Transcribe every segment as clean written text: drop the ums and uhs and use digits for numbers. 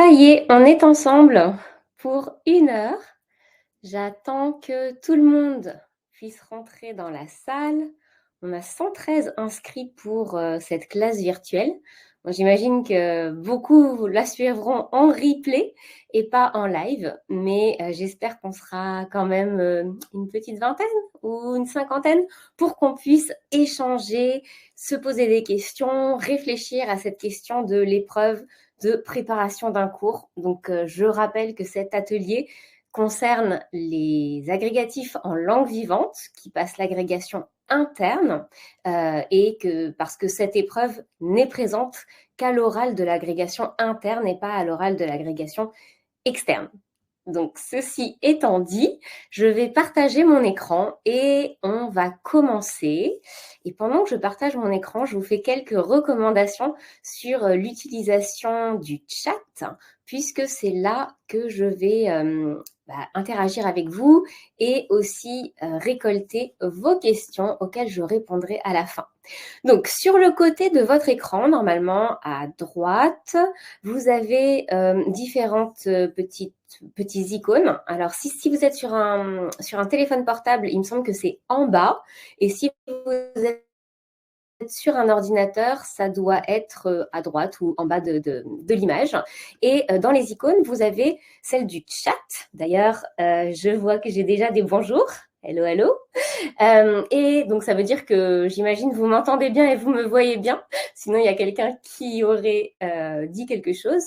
Ça y est, on est ensemble pour 1 heure. J'attends que tout le monde puisse rentrer dans la salle. On a 113 inscrits pour cette classe virtuelle. Bon, j'imagine que beaucoup la suivront en replay et pas en live, mais j'espère qu'on sera quand même une petite vingtaine ou une cinquantaine pour qu'on puisse échanger, se poser des questions, réfléchir à cette question de l'épreuve de préparation d'un cours. Donc, je rappelle que cet atelier concerne les agrégatifs en langue vivante qui passent l'agrégation interne et que parce que cette épreuve n'est présente qu'à l'oral de l'agrégation interne et pas à l'oral de l'agrégation externe. Donc, ceci étant dit, je vais partager mon écran et on va commencer. Et pendant que je partage mon écran, je vous fais quelques recommandations sur l'utilisation du chat, puisque c'est là que je vais interagir avec vous et aussi récolter vos questions auxquelles je répondrai à la fin. Donc, sur le côté de votre écran, normalement à droite, vous avez différentes petits icônes. Alors, si vous êtes sur un téléphone portable, il me semble que c'est en bas. Et si vous êtes sur un ordinateur, ça doit être à droite ou en bas de l'image. Et dans les icônes, vous avez celle du chat. D'ailleurs, je vois que j'ai déjà des bonjours. Hello, hello. Et donc, ça veut dire que j'imagine vous m'entendez bien et vous me voyez bien. Sinon, il y a quelqu'un qui aurait dit quelque chose.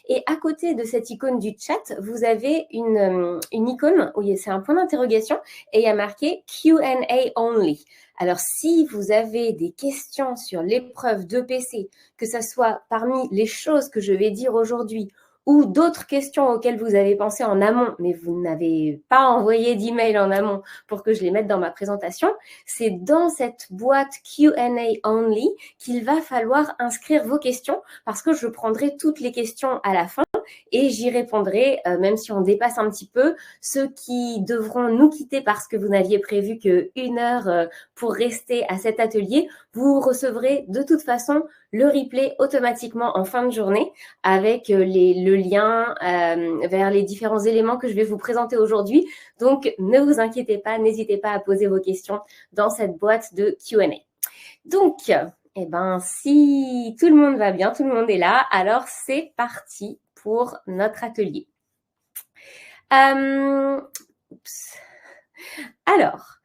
Et à côté de cette icône du chat, vous avez une icône où c'est un point d'interrogation et il y a marqué Q&A only. Alors, si vous avez des questions sur l'épreuve d'EPC, que ce soit parmi les choses que je vais dire aujourd'hui ou d'autres questions auxquelles vous avez pensé en amont, mais vous n'avez pas envoyé d'email en amont pour que je les mette dans ma présentation, c'est dans cette boîte Q&A only qu'il va falloir inscrire vos questions parce que je prendrai toutes les questions à la fin et j'y répondrai, même si on dépasse un petit peu. Ceux qui devront nous quitter parce que vous n'aviez prévu qu'1 heure pour rester à cet atelier, vous recevrez de toute façon le replay automatiquement en fin de journée avec le lien vers les différents éléments que je vais vous présenter aujourd'hui. Donc, ne vous inquiétez pas, n'hésitez pas à poser vos questions dans cette boîte de Q&A. Donc, si tout le monde va bien, tout le monde est là, alors c'est parti pour notre atelier. Alors,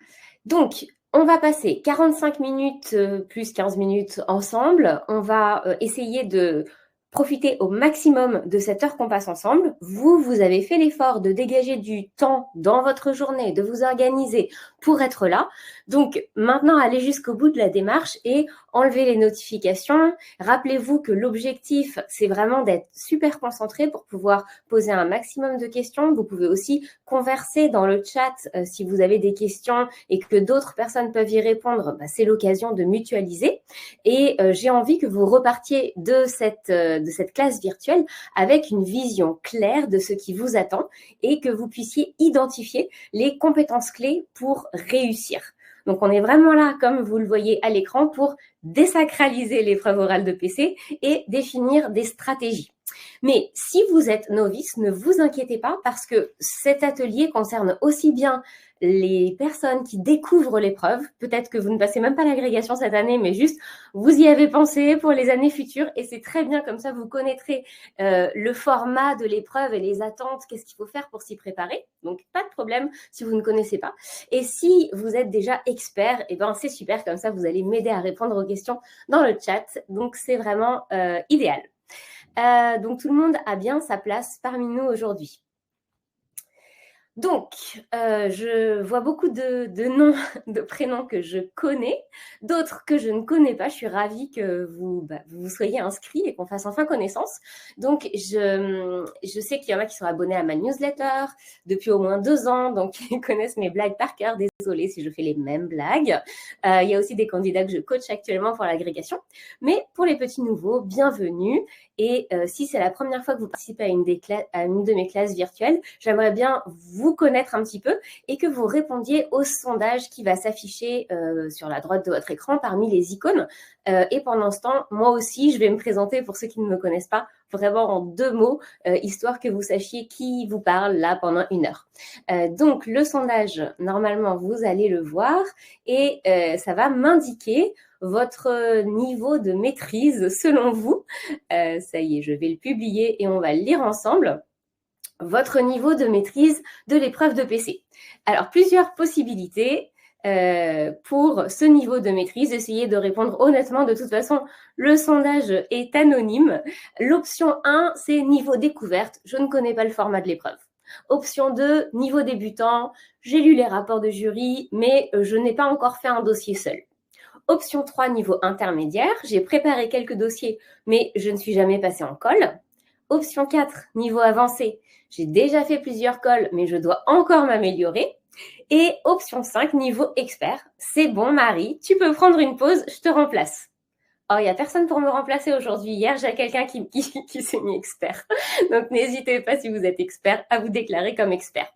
donc, on va passer 45 minutes plus 15 minutes ensemble. On va essayer de profiter au maximum de cette heure qu'on passe ensemble. Vous avez fait l'effort de dégager du temps dans votre journée, de vous organiser pour être là. Donc, maintenant, allez jusqu'au bout de la démarche et enlevez les notifications. Rappelez-vous que l'objectif, c'est vraiment d'être super concentré pour pouvoir poser un maximum de questions. Vous pouvez aussi converser dans le chat si vous avez des questions et que d'autres personnes peuvent y répondre. C'est l'occasion de mutualiser. Et j'ai envie que vous repartiez de cette classe virtuelle avec une vision claire de ce qui vous attend et que vous puissiez identifier les compétences clés pour réussir. Donc, on est vraiment là, comme vous le voyez à l'écran, pour désacraliser l'épreuve orale de PC et définir des stratégies. Mais si vous êtes novice, ne vous inquiétez pas parce que cet atelier concerne aussi bien les personnes qui découvrent l'épreuve. Peut-être que vous ne passez même pas l'agrégation cette année, mais juste vous y avez pensé pour les années futures et c'est très bien, comme ça vous connaîtrez le format de l'épreuve et les attentes, qu'est-ce qu'il faut faire pour s'y préparer. Donc, pas de problème si vous ne connaissez pas. Et si vous êtes déjà expert, c'est super, comme ça vous allez m'aider à répondre aux questions dans le chat. Donc, c'est vraiment idéal. Donc, tout le monde a bien sa place parmi nous aujourd'hui. Donc, je vois beaucoup de noms, de prénoms que je connais, d'autres que je ne connais pas. Je suis ravie que vous soyez inscrits et qu'on fasse enfin connaissance. Donc, je sais qu'il y en a qui sont abonnés à ma newsletter depuis au moins 2 ans, donc ils connaissent mes blagues par cœur. Désolée si je fais les mêmes blagues. Il y a aussi des candidats que je coach actuellement pour l'agrégation. Mais pour les petits nouveaux, bienvenue. Et si c'est la première fois que vous participez à une de mes classes virtuelles, j'aimerais bien vous connaître un petit peu et que vous répondiez au sondage qui va s'afficher sur la droite de votre écran parmi les icônes. Et pendant ce temps, moi aussi, je vais me présenter pour ceux qui ne me connaissent pas vraiment en 2 mots, histoire que vous sachiez qui vous parle là pendant 1 heure. Donc le sondage, normalement, vous allez le voir et ça va m'indiquer votre niveau de maîtrise selon vous. Ça y est, je vais le publier et on va le lire ensemble. Votre niveau de maîtrise de l'épreuve de PC. Alors, plusieurs possibilités pour ce niveau de maîtrise. Essayez de répondre honnêtement. De toute façon, le sondage est anonyme. L'option 1, c'est niveau découverte. Je ne connais pas le format de l'épreuve. Option 2, niveau débutant. J'ai lu les rapports de jury, mais je n'ai pas encore fait un dossier seul. Option 3, niveau intermédiaire. J'ai préparé quelques dossiers, mais je ne suis jamais passée en colle. Option 4, niveau avancé. J'ai déjà fait plusieurs colles, mais je dois encore m'améliorer. Et option 5, niveau expert. C'est bon, Marie, tu peux prendre une pause, je te remplace. Oh, il n'y a personne pour me remplacer aujourd'hui. Hier, j'ai quelqu'un qui s'est mis expert. Donc, n'hésitez pas, si vous êtes expert, à vous déclarer comme expert.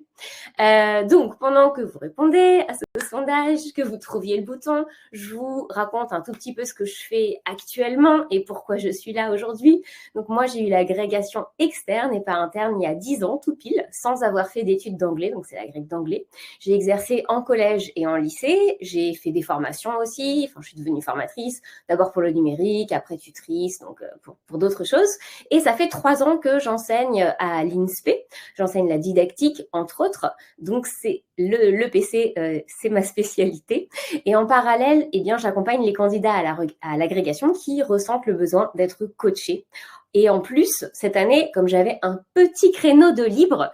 Donc, pendant que vous répondez à ce sondage, que vous trouviez le bouton, je vous raconte un tout petit peu ce que je fais actuellement et pourquoi je suis là aujourd'hui. Donc, moi, j'ai eu l'agrégation externe et pas interne il y a 10 ans, tout pile, sans avoir fait d'études d'anglais. Donc, c'est l'agrég d'anglais. J'ai exercé en collège et en lycée. J'ai fait des formations aussi. Enfin, je suis devenue formatrice, d'abord pour le numérique, après tutrice, donc pour d'autres choses. Et ça fait 3 ans que j'enseigne à l'INSPE. J'enseigne la didactique, entre autres. Donc, c'est le PC, c'est ma spécialité. Et en parallèle, eh bien, j'accompagne les candidats à l'agrégation qui ressentent le besoin d'être coachés. Et en plus, cette année, comme j'avais un petit créneau de libre,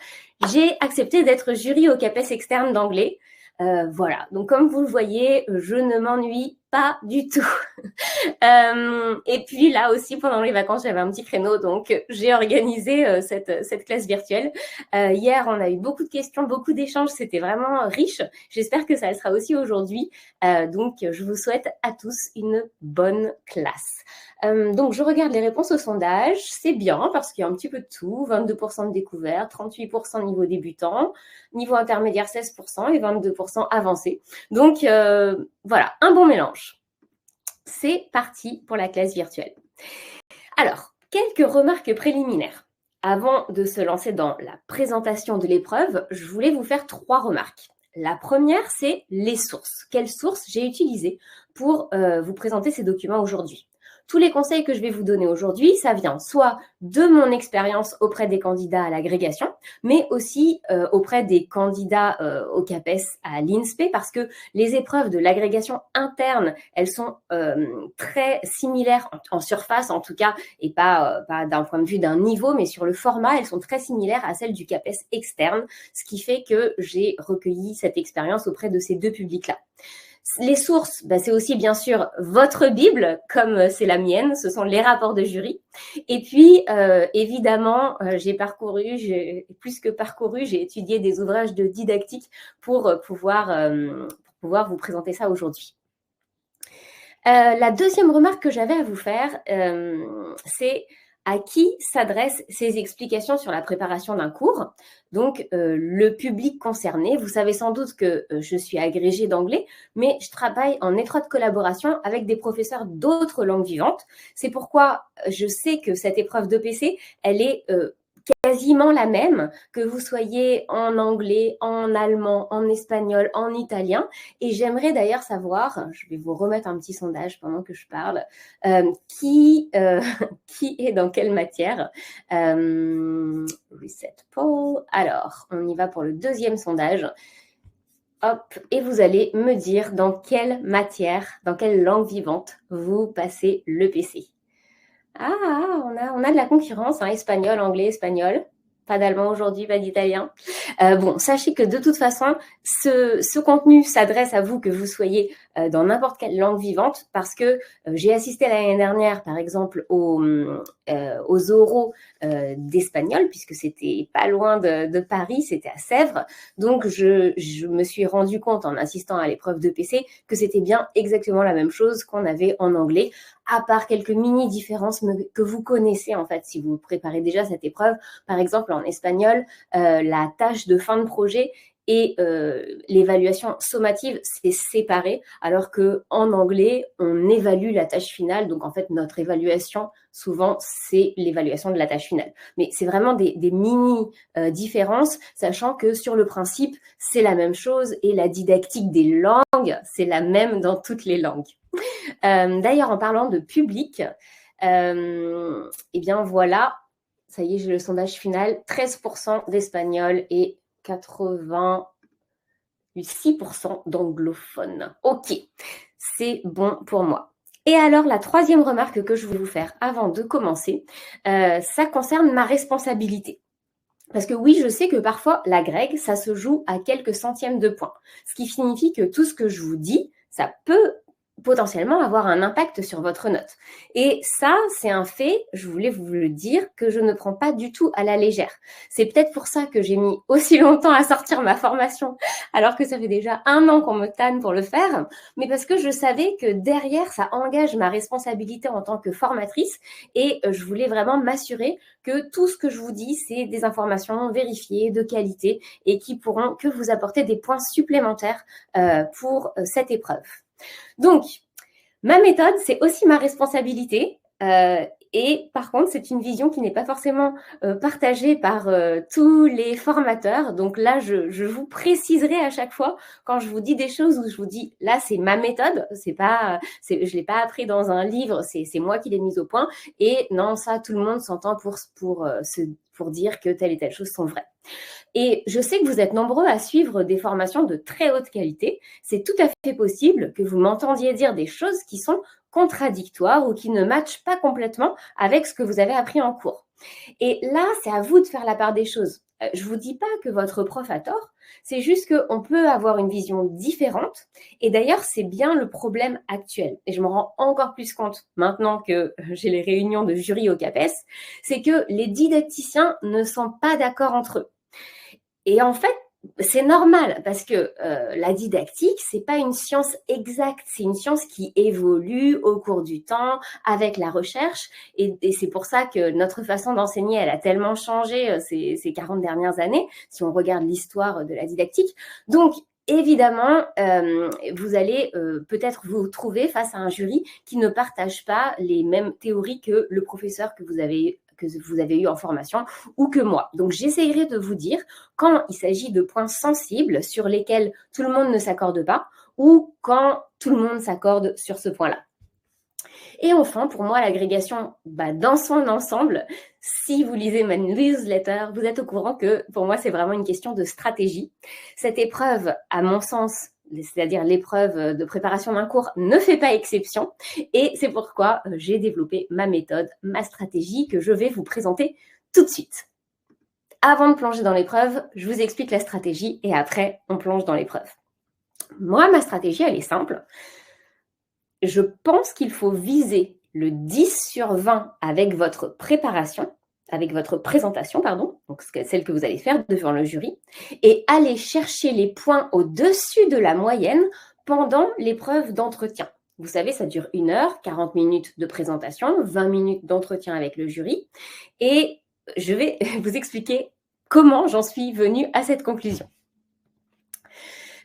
j'ai accepté d'être jury au CAPES externe d'anglais. Voilà, donc comme vous le voyez, je ne m'ennuie pas du tout. Et puis là aussi, pendant les vacances, j'avais un petit créneau, donc j'ai organisé cette classe virtuelle. Hier, on a eu beaucoup de questions, beaucoup d'échanges, c'était vraiment riche. J'espère que ça le sera aussi aujourd'hui. Donc, je vous souhaite à tous une bonne classe. Donc, je regarde les réponses au sondage. C'est bien parce qu'il y a un petit peu de tout. 22% de découverte, 38% niveau débutant, niveau intermédiaire 16% et 22% avancé. Donc, voilà, un bon mélange. C'est parti pour la classe virtuelle. Alors, quelques remarques préliminaires. Avant de se lancer dans la présentation de l'épreuve, je voulais vous faire 3 remarques. La première, c'est les sources. Quelles sources j'ai utilisées pour vous présenter ces documents aujourd'hui? Tous les conseils que je vais vous donner aujourd'hui, ça vient soit de mon expérience auprès des candidats à l'agrégation, mais aussi auprès des candidats au CAPES à l'INSPE, parce que les épreuves de l'agrégation interne, elles sont très similaires en surface en tout cas, et pas d'un point de vue d'un niveau, mais sur le format, elles sont très similaires à celles du CAPES externe, ce qui fait que j'ai recueilli cette expérience auprès de ces 2 publics-là. Les sources, c'est aussi bien sûr votre Bible, comme c'est la mienne, ce sont les rapports de jury. Et puis, évidemment, j'ai plus que parcouru, j'ai étudié des ouvrages de didactique pour pouvoir vous présenter ça aujourd'hui. La deuxième remarque que j'avais à vous faire, c'est à qui s'adressent ces explications sur la préparation d'un cours. Donc, le public concerné, vous savez sans doute que je suis agrégée d'anglais, mais je travaille en étroite collaboration avec des professeurs d'autres langues vivantes. C'est pourquoi je sais que cette épreuve d'EPC, elle est quasiment la même, que vous soyez en anglais, en allemand, en espagnol, en italien. Et j'aimerais d'ailleurs savoir, je vais vous remettre un petit sondage pendant que je parle, qui est dans quelle matière. Reset poll. Alors, on y va pour le deuxième sondage. Hop, et vous allez me dire dans quelle matière, dans quelle langue vivante vous passez le PC. Ah, on a de la concurrence, hein, espagnol, anglais, espagnol. Pas d'allemand aujourd'hui, pas d'italien. Bon, sachez que de toute façon, ce contenu s'adresse à vous, que vous soyez dans n'importe quelle langue vivante, parce que j'ai assisté l'année dernière, par exemple, aux oraux d'espagnol, puisque c'était pas loin de Paris, c'était à Sèvres. Donc, je me suis rendu compte en assistant à l'épreuve de PC que c'était bien exactement la même chose qu'on avait en anglais, à part quelques mini différences que vous connaissez en fait si vous préparez déjà cette épreuve. Par exemple, en espagnol, la tâche de fin de projet et l'évaluation sommative, c'est séparé, alors qu'en anglais, on évalue la tâche finale. Donc, en fait, notre évaluation, souvent, c'est l'évaluation de la tâche finale. Mais c'est vraiment des mini différences, sachant que sur le principe, c'est la même chose et la didactique des langues, c'est la même dans toutes les langues. D'ailleurs, en parlant de public, eh bien voilà, ça y est, j'ai le sondage final, 13% d'Espagnols et 86% d'anglophones. Ok, c'est bon pour moi. Et alors, la troisième remarque que je voulais vous faire avant de commencer, ça concerne ma responsabilité. Parce que oui, je sais que parfois, la grecque, ça se joue à quelques centièmes de points. Ce qui signifie que tout ce que je vous dis, ça peut potentiellement avoir un impact sur votre note. Et ça, c'est un fait, je voulais vous le dire, que je ne prends pas du tout à la légère. C'est peut-être pour ça que j'ai mis aussi longtemps à sortir ma formation, alors que ça fait déjà 1 an qu'on me tanne pour le faire, mais parce que je savais que derrière, ça engage ma responsabilité en tant que formatrice, et je voulais vraiment m'assurer que tout ce que je vous dis, c'est des informations vérifiées, de qualité, et qui pourront que vous apporter des points supplémentaires pour cette épreuve. Donc, ma méthode, c'est aussi ma responsabilité. Et par contre, c'est une vision qui n'est pas forcément partagée par tous les formateurs. Donc là, je vous préciserai à chaque fois quand je vous dis des choses où je vous dis là, c'est ma méthode. Je ne l'ai pas appris dans un livre, c'est moi qui l'ai mise au point. Et non, ça, tout le monde s'entend pour dire que telle et telle chose sont vraies. Et je sais que vous êtes nombreux à suivre des formations de très haute qualité. C'est tout à fait possible que vous m'entendiez dire des choses qui sont contradictoires ou qui ne matchent pas complètement avec ce que vous avez appris en cours. Et là, c'est à vous de faire la part des choses. Je ne vous dis pas que votre prof a tort, c'est juste qu'on peut avoir une vision différente. Et d'ailleurs, c'est bien le problème actuel. Et je me rends encore plus compte maintenant que j'ai les réunions de jury au CAPES, c'est que les didacticiens ne sont pas d'accord entre eux. Et en fait, c'est normal parce que la didactique, c'est pas une science exacte, c'est une science qui évolue au cours du temps avec la recherche. Et c'est pour ça que notre façon d'enseigner, elle a tellement changé ces 40 dernières années, si on regarde l'histoire de la didactique. Donc, évidemment, vous allez peut-être vous trouver face à un jury qui ne partage pas les mêmes théories que le professeur que vous avez eu en formation ou que moi. Donc, j'essayerai de vous dire quand il s'agit de points sensibles sur lesquels tout le monde ne s'accorde pas ou quand tout le monde s'accorde sur ce point-là. Et enfin, pour moi, l'agrégation dans son ensemble, si vous lisez ma newsletter, vous êtes au courant que pour moi, c'est vraiment une question de stratégie. Cette épreuve, à mon sens, c'est-à-dire l'épreuve de préparation d'un cours, ne fait pas exception. Et c'est pourquoi j'ai développé ma méthode, ma stratégie que je vais vous présenter tout de suite. Avant de plonger dans l'épreuve, je vous explique la stratégie et après, on plonge dans l'épreuve. Moi, ma stratégie, elle est simple. Je pense qu'il faut viser le 10 sur 20 avec votre préparation, avec votre présentation, pardon, donc celle que vous allez faire devant le jury, et aller chercher les points au-dessus de la moyenne pendant l'épreuve d'entretien. Vous savez, ça dure 1 heure, 40 minutes de présentation, 20 minutes d'entretien avec le jury, et je vais vous expliquer comment j'en suis venue à cette conclusion.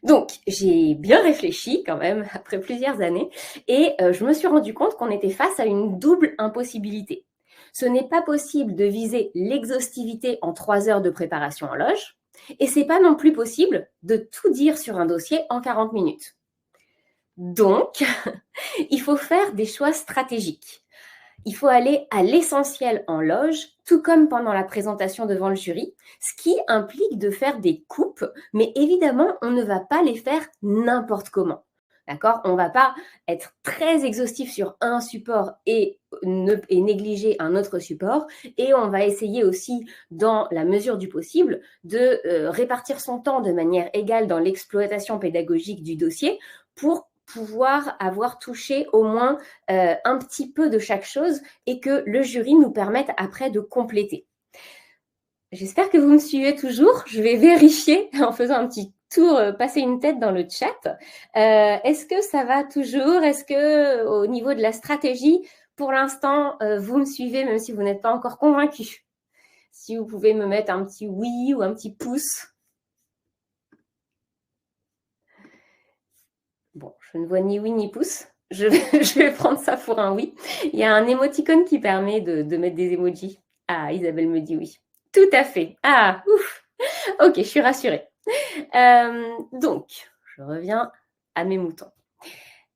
Donc, j'ai bien réfléchi quand même, après plusieurs années, et je me suis rendu compte qu'on était face à une double impossibilité. Ce n'est pas possible de viser l'exhaustivité en 3 heures de préparation en loge, et c'est pas non plus possible de tout dire sur un dossier en 40 minutes. Donc, il faut faire des choix stratégiques. Il faut aller à l'essentiel en loge, tout comme pendant la présentation devant le jury, ce qui implique de faire des coupes, mais évidemment, on ne va pas les faire n'importe comment. D'accord ? On ne va pas être très exhaustif sur un support et négliger un autre support. Et on va essayer aussi, dans la mesure du possible, de répartir son temps de manière égale dans l'exploitation pédagogique du dossier pour pouvoir avoir touché au moins un petit peu de chaque chose et que le jury nous permette après de compléter. J'espère que vous me suivez toujours. Je vais vérifier en faisant un petit tour, passer une tête dans le chat. Est-ce que ça va toujours? Est-ce que au niveau de la stratégie, pour l'instant, vous me suivez même si vous n'êtes pas encore convaincu? Si vous pouvez me mettre un petit oui ou un petit pouce. Je ne vois ni oui ni pouce. Je vais prendre ça pour un oui. Il y a un émoticône qui permet de mettre des emojis. Ah, Isabelle me dit oui. Tout à fait. Ah, ouf. Ok, je suis rassurée. Donc, je reviens à mes moutons.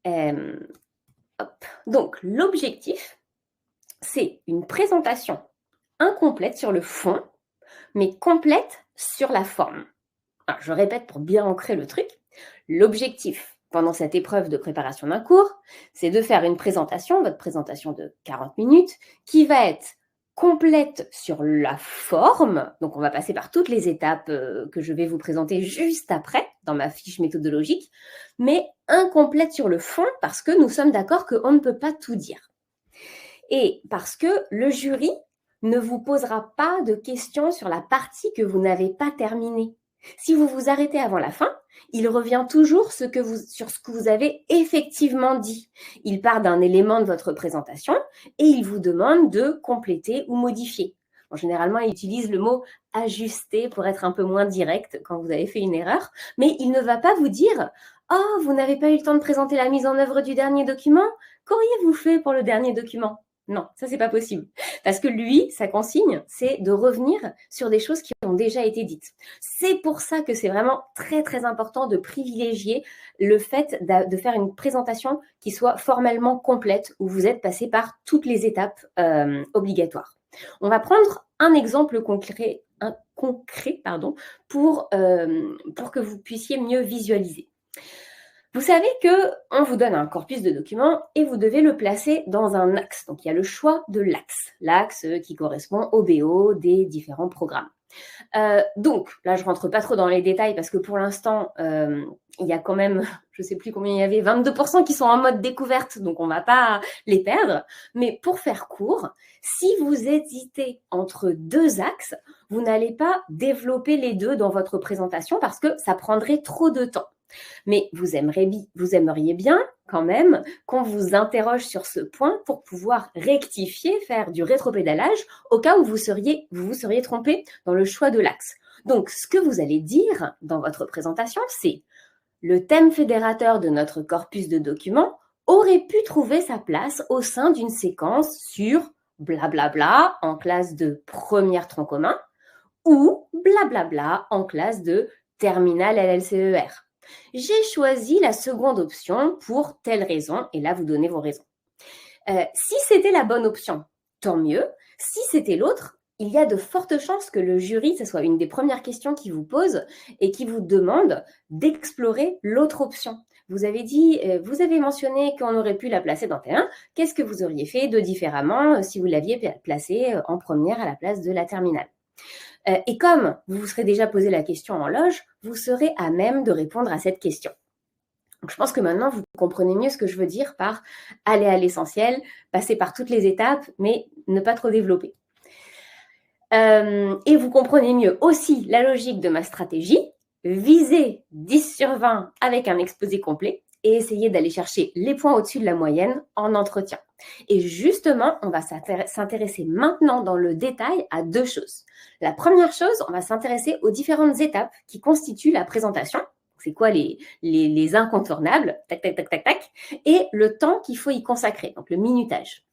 Hop. Donc, l'objectif, c'est une présentation incomplète sur le fond, mais complète sur la forme. Alors, je répète pour bien ancrer le truc. L'objectif pendant cette épreuve de préparation d'un cours, c'est de faire une présentation, votre présentation de 40 minutes, qui va être complète sur la forme. Donc, on va passer par toutes les étapes que je vais vous présenter juste après dans ma fiche méthodologique, mais incomplète sur le fond parce que nous sommes d'accord qu'on ne peut pas tout dire. Et parce que le jury ne vous posera pas de questions sur la partie que vous n'avez pas terminée. Si vous vous arrêtez avant la fin, il revient toujours sur ce que vous avez effectivement dit. Il part d'un élément de votre présentation et il vous demande de compléter ou modifier. Bon, généralement, il utilise le mot ajuster pour être un peu moins direct quand vous avez fait une erreur, mais il ne va pas vous dire « Oh, vous n'avez pas eu le temps de présenter la mise en œuvre du dernier document? Qu'auriez-vous fait pour le dernier document ?» Non, ça, c'est pas possible. Parce que lui, sa consigne, c'est de revenir sur des choses qui ont déjà été dites. C'est pour ça que c'est vraiment très, très important de privilégier le fait de faire une présentation qui soit formellement complète, où vous êtes passé par toutes les étapes obligatoires. On va prendre un exemple concret pour que vous puissiez mieux visualiser. Vous savez qu'on vous donne un corpus de documents et vous devez le placer dans un axe. Donc, il y a le choix de l'axe qui correspond au BO des différents programmes. Donc, là, je ne rentre pas trop dans les détails parce que pour l'instant, il y a quand même, je ne sais plus combien il y avait, 22% qui sont en mode découverte, donc on ne va pas les perdre. Mais pour faire court, si vous hésitez entre deux axes, vous n'allez pas développer les deux dans votre présentation parce que ça prendrait trop de temps. Mais vous aimeriez bien quand même qu'on vous interroge sur ce point pour pouvoir rectifier, faire du rétropédalage au cas où vous vous seriez trompé dans le choix de l'axe. Donc, ce que vous allez dire dans votre présentation, c'est le thème fédérateur de notre corpus de documents aurait pu trouver sa place au sein d'une séquence sur blablabla en classe de première tronc commun ou blablabla en classe de terminale LLCER. J'ai choisi la seconde option pour telle raison, et là, vous donnez vos raisons. Si c'était la bonne option, tant mieux. Si c'était l'autre, il y a de fortes chances que le jury, ce soit une des premières questions qu'il vous pose et qui vous demande d'explorer l'autre option. Vous avez mentionné qu'on aurait pu la placer dans T1. Qu'est-ce que vous auriez fait de différemment si vous l'aviez placée en première à la place de la terminale ? Et comme vous vous serez déjà posé la question en loge, vous serez à même de répondre à cette question. Donc, je pense que maintenant, vous comprenez mieux ce que je veux dire par aller à l'essentiel, passer par toutes les étapes, mais ne pas trop développer. Et vous comprenez mieux aussi la logique de ma stratégie, viser 10 sur 20 avec un exposé complet et essayer d'aller chercher les points au-dessus de la moyenne en entretien. Et justement, on va s'intéresser maintenant dans le détail à deux choses. La première chose, on va s'intéresser aux différentes étapes qui constituent la présentation. C'est quoi les incontournables, tac, tac, tac, tac, tac, et le temps qu'il faut y consacrer, donc le minutage.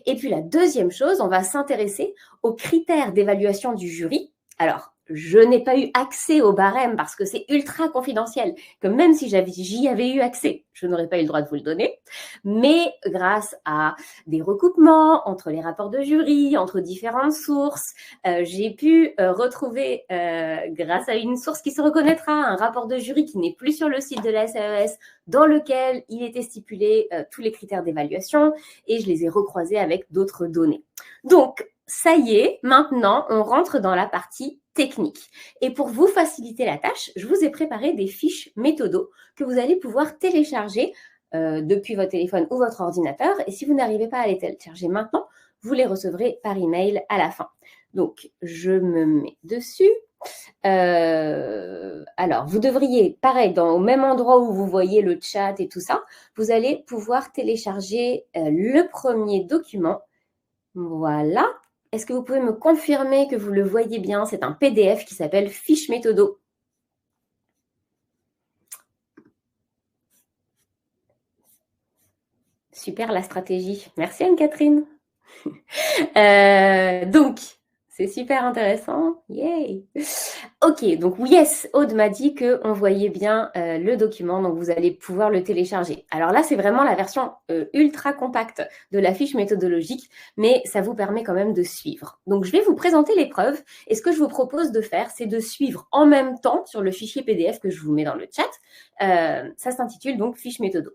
Et puis la deuxième chose, on va s'intéresser aux critères d'évaluation du jury. Alors, je n'ai pas eu accès au barème parce que c'est ultra confidentiel, que même si j'y avais eu accès, je n'aurais pas eu le droit de vous le donner. Mais grâce à des recoupements entre les rapports de jury, entre différentes sources, j'ai pu retrouver, grâce à une source qui se reconnaîtra, un rapport de jury qui n'est plus sur le site de la SAES, dans lequel il était stipulé tous les critères d'évaluation et je les ai recroisés avec d'autres données. Donc, ça y est, maintenant, on rentre dans la partie technique. Et pour vous faciliter la tâche, je vous ai préparé des fiches méthodo que vous allez pouvoir télécharger depuis votre téléphone ou votre ordinateur. Et si vous n'arrivez pas à les télécharger maintenant, vous les recevrez par email à la fin. Donc, je me mets dessus. Alors, vous devriez, pareil, au même endroit où vous voyez le chat et tout ça, vous allez pouvoir télécharger le premier document. Voilà. Est-ce que vous pouvez me confirmer que vous le voyez bien? C'est un PDF qui s'appelle Fiche Méthodo. super la stratégie. Merci Anne-Catherine. Donc, c'est super intéressant. Yay! Ok, donc yes, Aude m'a dit qu'on voyait bien le document, donc vous allez pouvoir le télécharger. Alors là, c'est vraiment la version ultra compacte de la fiche méthodologique, mais ça vous permet quand même de suivre. Donc, je vais vous présenter l'épreuve et ce que je vous propose de faire, c'est de suivre en même temps sur le fichier PDF que je vous mets dans le chat. Ça s'intitule donc fiche méthodo.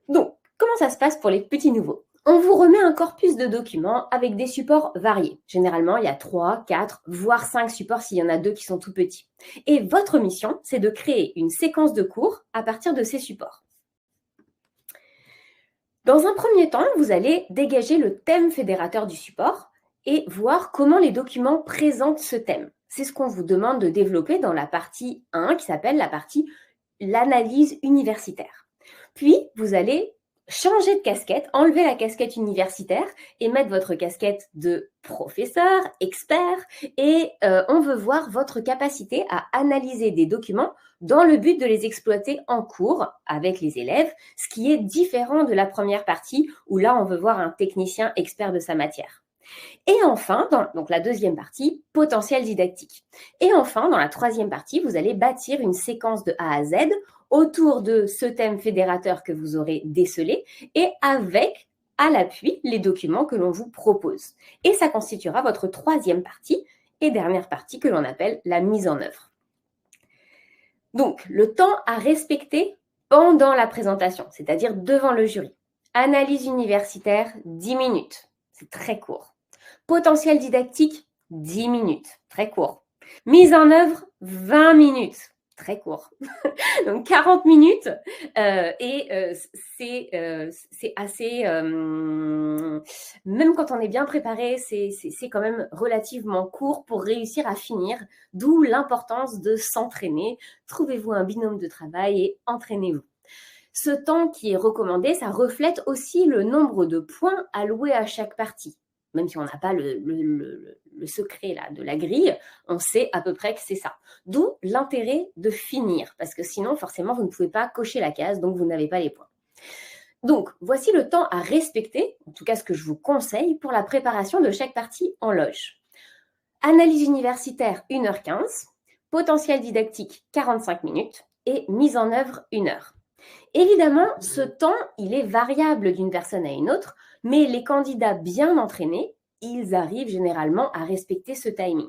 Donc, comment ça se passe pour les petits nouveaux? On vous remet un corpus de documents avec des supports variés. Généralement, il y a 3, 4, voire 5 supports s'il y en a 2 qui sont tout petits. Et votre mission, c'est de créer une séquence de cours à partir de ces supports. Dans un premier temps, vous allez dégager le thème fédérateur du support et voir comment les documents présentent ce thème. C'est ce qu'on vous demande de développer dans la partie 1 qui s'appelle la partie l'analyse universitaire. Puis, vous allez changer de casquette, enlever la casquette universitaire et mettre votre casquette de professeur, expert, et on veut voir votre capacité à analyser des documents dans le but de les exploiter en cours avec les élèves, ce qui est différent de la première partie où là, on veut voir un technicien expert de sa matière. Et enfin, donc la deuxième partie, potentiel didactique. Et enfin, dans la troisième partie, vous allez bâtir une séquence de A à Z autour de ce thème fédérateur que vous aurez décelé et avec, à l'appui, les documents que l'on vous propose. Et ça constituera votre troisième partie et dernière partie que l'on appelle la mise en œuvre. Donc, le temps à respecter pendant la présentation, c'est-à-dire devant le jury. Analyse universitaire, 10 minutes. C'est très court. Potentiel didactique, 10 minutes. Très court. Mise en œuvre, 20 minutes. Très court. Donc 40 minutes et c'est assez, même quand on est bien préparé, c'est quand même relativement court pour réussir à finir, d'où l'importance de s'entraîner. Trouvez-vous un binôme de travail et entraînez-vous. Ce temps qui est recommandé, ça reflète aussi le nombre de points alloués à chaque partie. Même si on n'a pas le secret là, de la grille, on sait à peu près que c'est ça. D'où l'intérêt de finir, parce que sinon, forcément, vous ne pouvez pas cocher la case, donc vous n'avez pas les points. Donc, voici le temps à respecter, en tout cas ce que je vous conseille, pour la préparation de chaque partie en loge. Analyse universitaire, 1h15, potentiel didactique, 45 minutes, et mise en œuvre, 1 heure. Évidemment, ce temps, il est variable d'une personne à une autre, mais les candidats bien entraînés, ils arrivent généralement à respecter ce timing.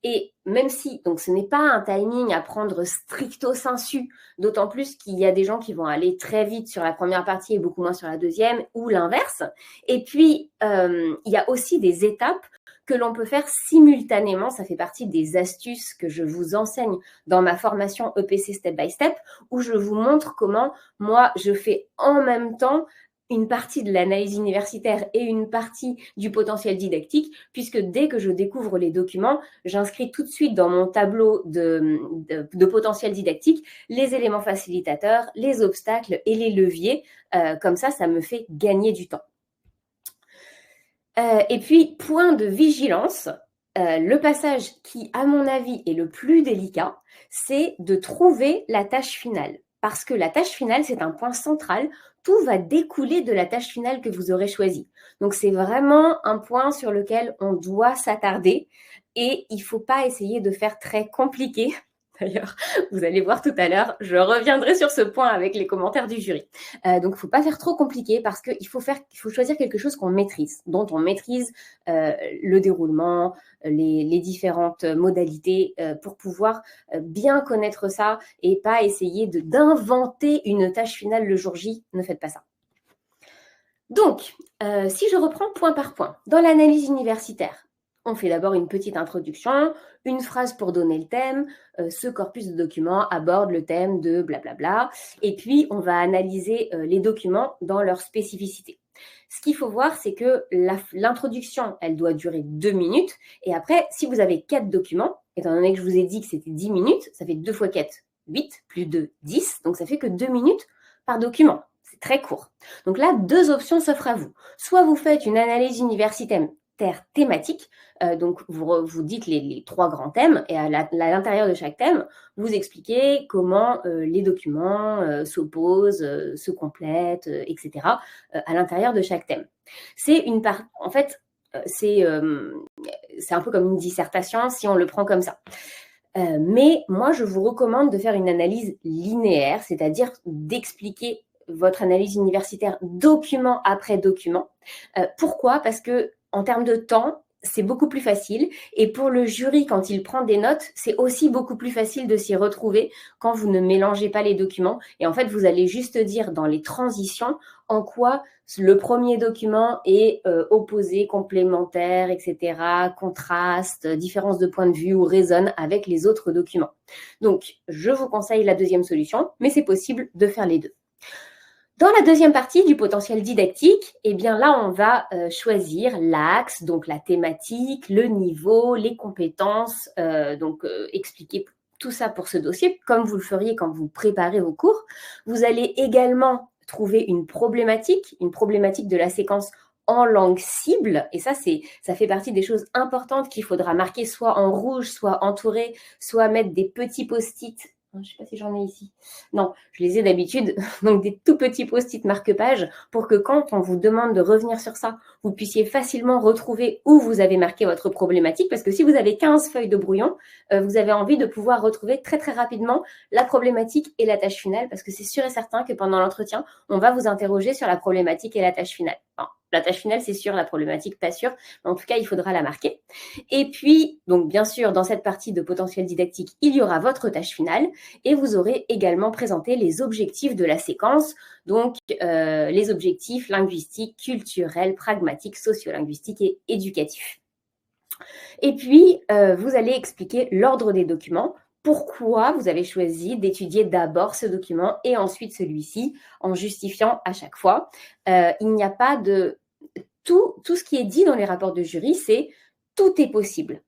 Et même si, donc ce n'est pas un timing à prendre stricto sensu, d'autant plus qu'il y a des gens qui vont aller très vite sur la première partie et beaucoup moins sur la deuxième, ou l'inverse. Et puis, il y a aussi des étapes que l'on peut faire simultanément. Ça fait partie des astuces que je vous enseigne dans ma formation EPC Step by Step, où je vous montre comment moi, je fais en même temps une partie de l'analyse universitaire et une partie du potentiel didactique, puisque dès que je découvre les documents, j'inscris tout de suite dans mon tableau de potentiel didactique les éléments facilitateurs, les obstacles et les leviers. Comme ça, ça me fait gagner du temps. Et puis, point de vigilance, le passage qui, à mon avis, est le plus délicat, c'est de trouver la tâche finale. Parce que la tâche finale, c'est un point central. Tout va découler de la tâche finale que vous aurez choisie. Donc, c'est vraiment un point sur lequel on doit s'attarder. Et il ne faut pas essayer de faire très compliqué. D'ailleurs, vous allez voir tout à l'heure, je reviendrai sur ce point avec les commentaires du jury. Donc, il ne faut pas faire trop compliqué parce qu'il faut choisir quelque chose qu'on maîtrise, dont on maîtrise le déroulement, les différentes modalités pour pouvoir bien connaître ça et pas essayer d'inventer une tâche finale le jour J. Ne faites pas ça. Donc, si je reprends point par point, dans l'analyse universitaire, on fait d'abord une petite introduction, une phrase pour donner le thème, ce corpus de documents aborde le thème de blablabla, et puis on va analyser les documents dans leur spécificité. Ce qu'il faut voir, c'est que l'introduction, elle doit durer 2 minutes, et après, si vous avez 4 documents, étant donné que je vous ai dit que c'était 10 minutes, ça fait 2 fois 4, 8, plus 2, 10, donc ça fait que 2 minutes par document. C'est très court. Donc là, 2 options s'offrent à vous. Soit vous faites une analyse universitaire thématique. Donc, vous dites les 3 grands thèmes et à l'intérieur de chaque thème, vous expliquez comment les documents s'opposent, se complètent, etc. À l'intérieur de chaque thème. En fait, c'est un peu comme une dissertation si on le prend comme ça. Mais moi, je vous recommande de faire une analyse linéaire, c'est-à-dire d'expliquer votre analyse universitaire document après document. Pourquoi? Parce que en termes de temps, c'est beaucoup plus facile. Et pour le jury, quand il prend des notes, c'est aussi beaucoup plus facile de s'y retrouver quand vous ne mélangez pas les documents. Et en fait, vous allez juste dire dans les transitions en quoi le premier document est opposé, complémentaire, etc., contraste, différence de point de vue ou résonne avec les autres documents. Donc, je vous conseille la deuxième solution, mais c'est possible de faire les deux. Dans la deuxième partie du potentiel didactique, eh bien là, on va choisir l'axe, donc la thématique, le niveau, les compétences, expliquer tout ça pour ce dossier, comme vous le feriez quand vous préparez vos cours. Vous allez également trouver une problématique de la séquence en langue cible, et ça fait partie des choses importantes qu'il faudra marquer soit en rouge, soit entouré, soit mettre des petits post-it. Je ne sais pas si j'en ai ici. Non, je les ai d'habitude, donc des tout petits post-it marque-page pour que quand on vous demande de revenir sur ça, vous puissiez facilement retrouver où vous avez marqué votre problématique, parce que si vous avez 15 feuilles de brouillon, vous avez envie de pouvoir retrouver très très rapidement la problématique et la tâche finale, parce que c'est sûr et certain que pendant l'entretien, on va vous interroger sur la problématique et la tâche finale. Enfin, la tâche finale, c'est sûr, la problématique, pas sûr, mais en tout cas, il faudra la marquer. Et puis, donc bien sûr, dans cette partie de potentiel didactique, il y aura votre tâche finale, et vous aurez également présenté les objectifs de la séquence, donc les objectifs linguistiques, culturels, pragmatiques, sociolinguistiques et éducatifs. Et puis, vous allez expliquer l'ordre des documents, pourquoi vous avez choisi d'étudier d'abord ce document et ensuite celui-ci, en justifiant à chaque fois. Il n'y a pas de... Tout ce qui est dit dans les rapports de jury, c'est tout est possible,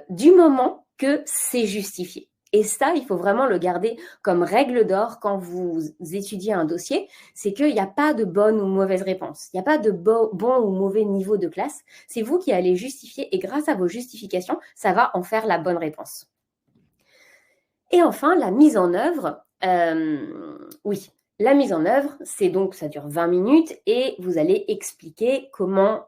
du moment que c'est justifié. Et ça, il faut vraiment le garder comme règle d'or quand vous étudiez un dossier, c'est qu'il n'y a pas de bonne ou mauvaise réponse. Il n'y a pas de bon ou mauvais niveau de classe. C'est vous qui allez justifier et grâce à vos justifications, ça va en faire la bonne réponse. Et enfin, la mise en œuvre. Oui, la mise en œuvre, ça dure 20 minutes et vous allez expliquer comment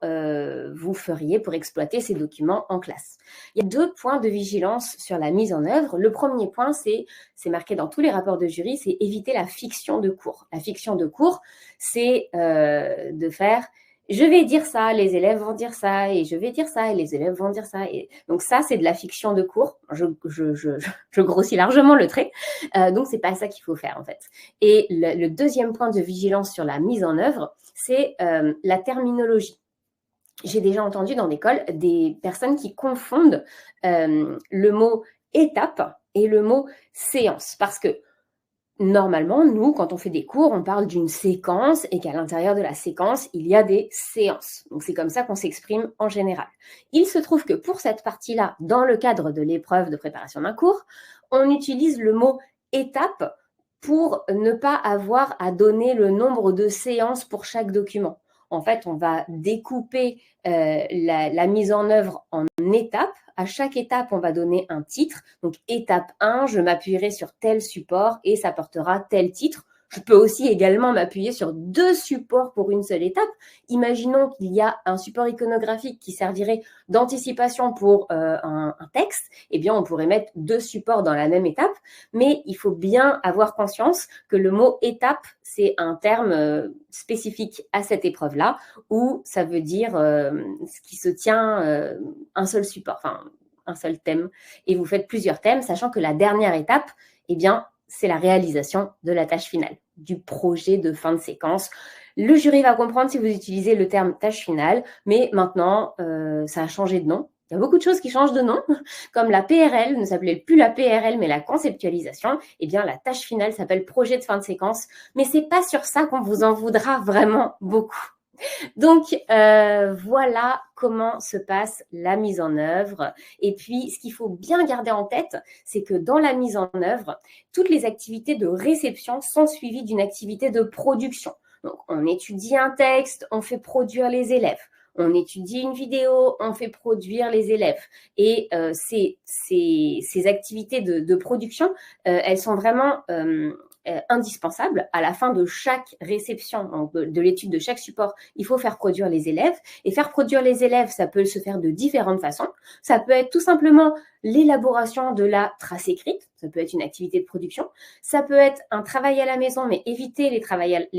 vous feriez pour exploiter ces documents en classe. Il y a 2 points de vigilance sur la mise en œuvre. Le premier point, c'est marqué dans tous les rapports de jury, c'est éviter la fiction de cours. La fiction de cours, c'est de faire je vais dire ça, les élèves vont dire ça, et je vais dire ça, et les élèves vont dire ça. Et donc ça, c'est de la fiction de cours. Je grossis largement le trait. Donc, c'est pas ça qu'il faut faire, en fait. Et le deuxième point de vigilance sur la mise en œuvre, c'est la terminologie. J'ai déjà entendu dans l'école des personnes qui confondent le mot étape et le mot séance. Parce que normalement, nous, quand on fait des cours, on parle d'une séquence et qu'à l'intérieur de la séquence, il y a des séances. Donc, c'est comme ça qu'on s'exprime en général. Il se trouve que pour cette partie-là, dans le cadre de l'épreuve de préparation d'un cours, on utilise le mot étape pour ne pas avoir à donner le nombre de séances pour chaque document. En fait, on va découper la mise en œuvre en étapes. À chaque étape, on va donner un titre. Donc, étape 1, je m'appuierai sur tel support et ça portera tel titre. Je peux aussi également m'appuyer sur 2 supports pour une seule étape. Imaginons qu'il y a un support iconographique qui servirait d'anticipation pour un texte. Eh bien, on pourrait mettre 2 supports dans la même étape. Mais il faut bien avoir conscience que le mot étape, c'est un terme spécifique à cette épreuve-là, où ça veut dire ce qui se tient un seul support, enfin un seul thème. Et vous faites plusieurs thèmes, sachant que la dernière étape, eh bien, c'est la réalisation de la tâche finale, du projet de fin de séquence. Le jury va comprendre si vous utilisez le terme tâche finale, mais maintenant, ça a changé de nom. Il y a beaucoup de choses qui changent de nom, comme la PRL ne s'appelait plus la PRL, mais la conceptualisation. Eh bien, la tâche finale s'appelle projet de fin de séquence, mais c'est pas sur ça qu'on vous en voudra vraiment beaucoup. Donc, voilà comment se passe la mise en œuvre. Et puis, ce qu'il faut bien garder en tête, c'est que dans la mise en œuvre, toutes les activités de réception sont suivies d'une activité de production. Donc, on étudie un texte, on fait produire les élèves. on étudie une vidéo, on fait produire les élèves. Et ces activités de production, elles sont vraiment indispensables. À la fin de chaque réception, donc de l'étude de chaque support, il faut faire produire les élèves. Et faire produire les élèves, ça peut se faire de différentes façons. Ça peut être tout simplement l'élaboration de la trace écrite, ça peut être une activité de production. Ça peut être un travail à la maison, mais éviter les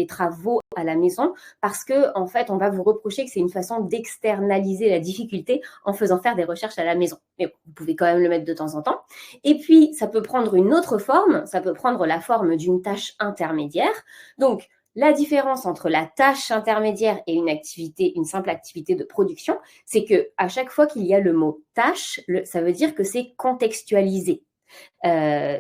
travaux à la maison parce que, en fait, on va vous reprocher que c'est une façon d'externaliser la difficulté en faisant faire des recherches à la maison. Mais bon, vous pouvez quand même le mettre de temps en temps. Et puis, ça peut prendre une autre forme, ça peut prendre la forme d'une tâche intermédiaire. Donc, la différence entre la tâche intermédiaire et une simple activité de production, c'est que à chaque fois qu'il y a le mot tâche, ça veut dire que c'est contextualisé.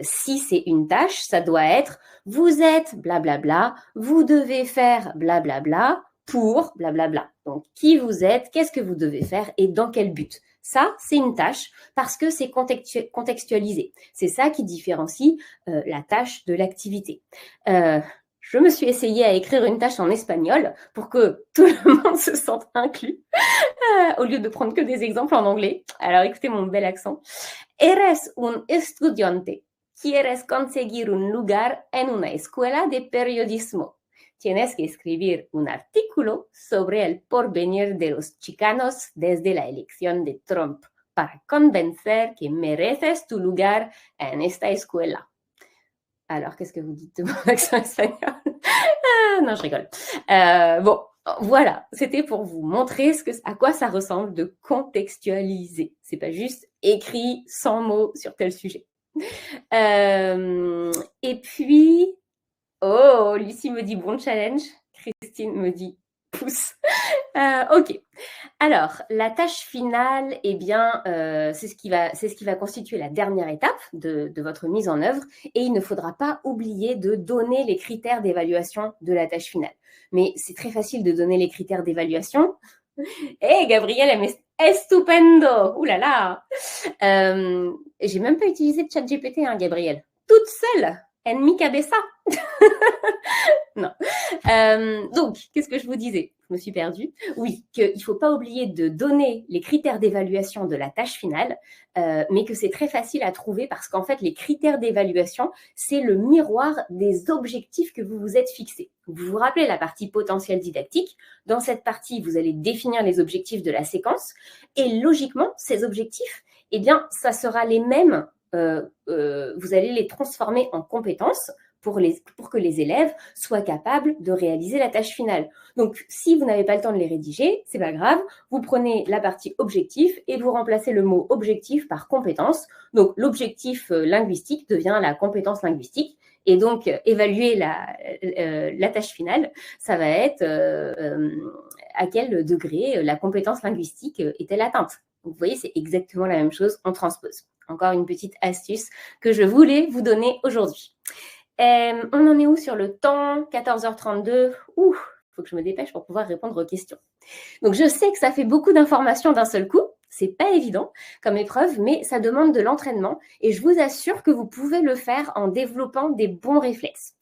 Si c'est une tâche, ça doit être vous êtes blablabla, vous devez faire blablabla pour blablabla. Donc, qui vous êtes, qu'est-ce que vous devez faire et dans quel but. Ça, c'est une tâche parce que c'est contextualisé. C'est ça qui différencie la tâche de l'activité. Je me suis essayée à écrire une tâche en espagnol pour que tout le monde se sente inclus, au lieu de prendre que des exemples en anglais. Alors écoutez mon bel accent. Eres un estudiante. Quieres conseguir un lugar en una escuela de periodismo. Tienes que escribir un artículo sobre el porvenir de los chicanos desde la elección de Trump para convencer que mereces tu lugar en esta escuela. Alors, qu'est-ce que vous dites de mon accent espagnol? Non, je rigole. Bon, voilà, c'était pour vous montrer à quoi ça ressemble de contextualiser. C'est pas juste écrit 100 mots sur tel sujet. Et puis, oh, Lucie me dit bon challenge. Christine me dit pouce. Ok. Alors, la tâche finale, eh bien, c'est ce qui va constituer la dernière étape de votre mise en œuvre. Et il ne faudra pas oublier de donner les critères d'évaluation de la tâche finale. Mais c'est très facile de donner les critères d'évaluation. Hey, Gabriel, estupendo! Ouh là là! J'ai même pas utilisé de ChatGPT, hein, Gabriel. Toute seule, en mi cabeza. Non. Donc, qu'est-ce que je vous disais? Je me suis perdue. Oui, qu'il ne faut pas oublier de donner les critères d'évaluation de la tâche finale, mais que c'est très facile à trouver parce qu'en fait, les critères d'évaluation, c'est le miroir des objectifs que vous vous êtes fixés. Vous vous rappelez la partie potentiel didactique. Dans cette partie, vous allez définir les objectifs de la séquence et logiquement, ces objectifs, eh bien, ça sera les mêmes. Vous allez les transformer en compétences pour que les élèves soient capables de réaliser la tâche finale. Donc, si vous n'avez pas le temps de les rédiger, c'est pas grave, vous prenez la partie objectif et vous remplacez le mot objectif par compétence. Donc, l'objectif linguistique devient la compétence linguistique. Et donc, évaluer la tâche finale, ça va être à quel degré la compétence linguistique est-elle atteinte. Donc, vous voyez, c'est exactement la même chose, on transpose. Encore une petite astuce que je voulais vous donner aujourd'hui. On en est où sur le temps? 14h32. Ouh, il faut que je me dépêche pour pouvoir répondre aux questions. Donc, je sais que ça fait beaucoup d'informations d'un seul coup. C'est pas évident comme épreuve, mais ça demande de l'entraînement. Et je vous assure que vous pouvez le faire en développant des bons réflexes.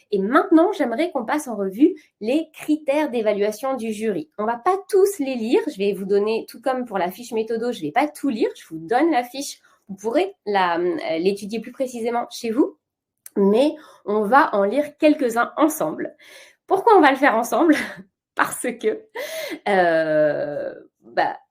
Et maintenant, j'aimerais qu'on passe en revue les critères d'évaluation du jury. On ne va pas tous les lire. Je vais vous donner, tout comme pour la fiche méthodo, je ne vais pas tout lire. Je vous donne la fiche. Vous pourrez l'étudier plus précisément chez vous. Mais on va en lire quelques-uns ensemble. Pourquoi on va le faire ensemble? Parce que,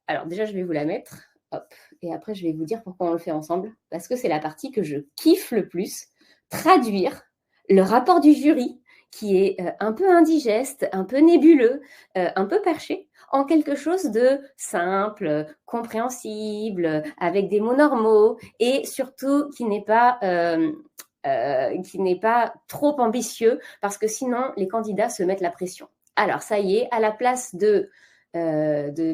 alors déjà, je vais vous la mettre, hop, et après, je vais vous dire pourquoi on le fait ensemble. Parce que c'est la partie que je kiffe le plus, traduire le rapport du jury, qui est un peu indigeste, un peu nébuleux, un peu perché, en quelque chose de simple, compréhensible, avec des mots normaux, et surtout qui n'est pas trop ambitieux parce que sinon les candidats se mettent la pression. Alors ça y est, à la place de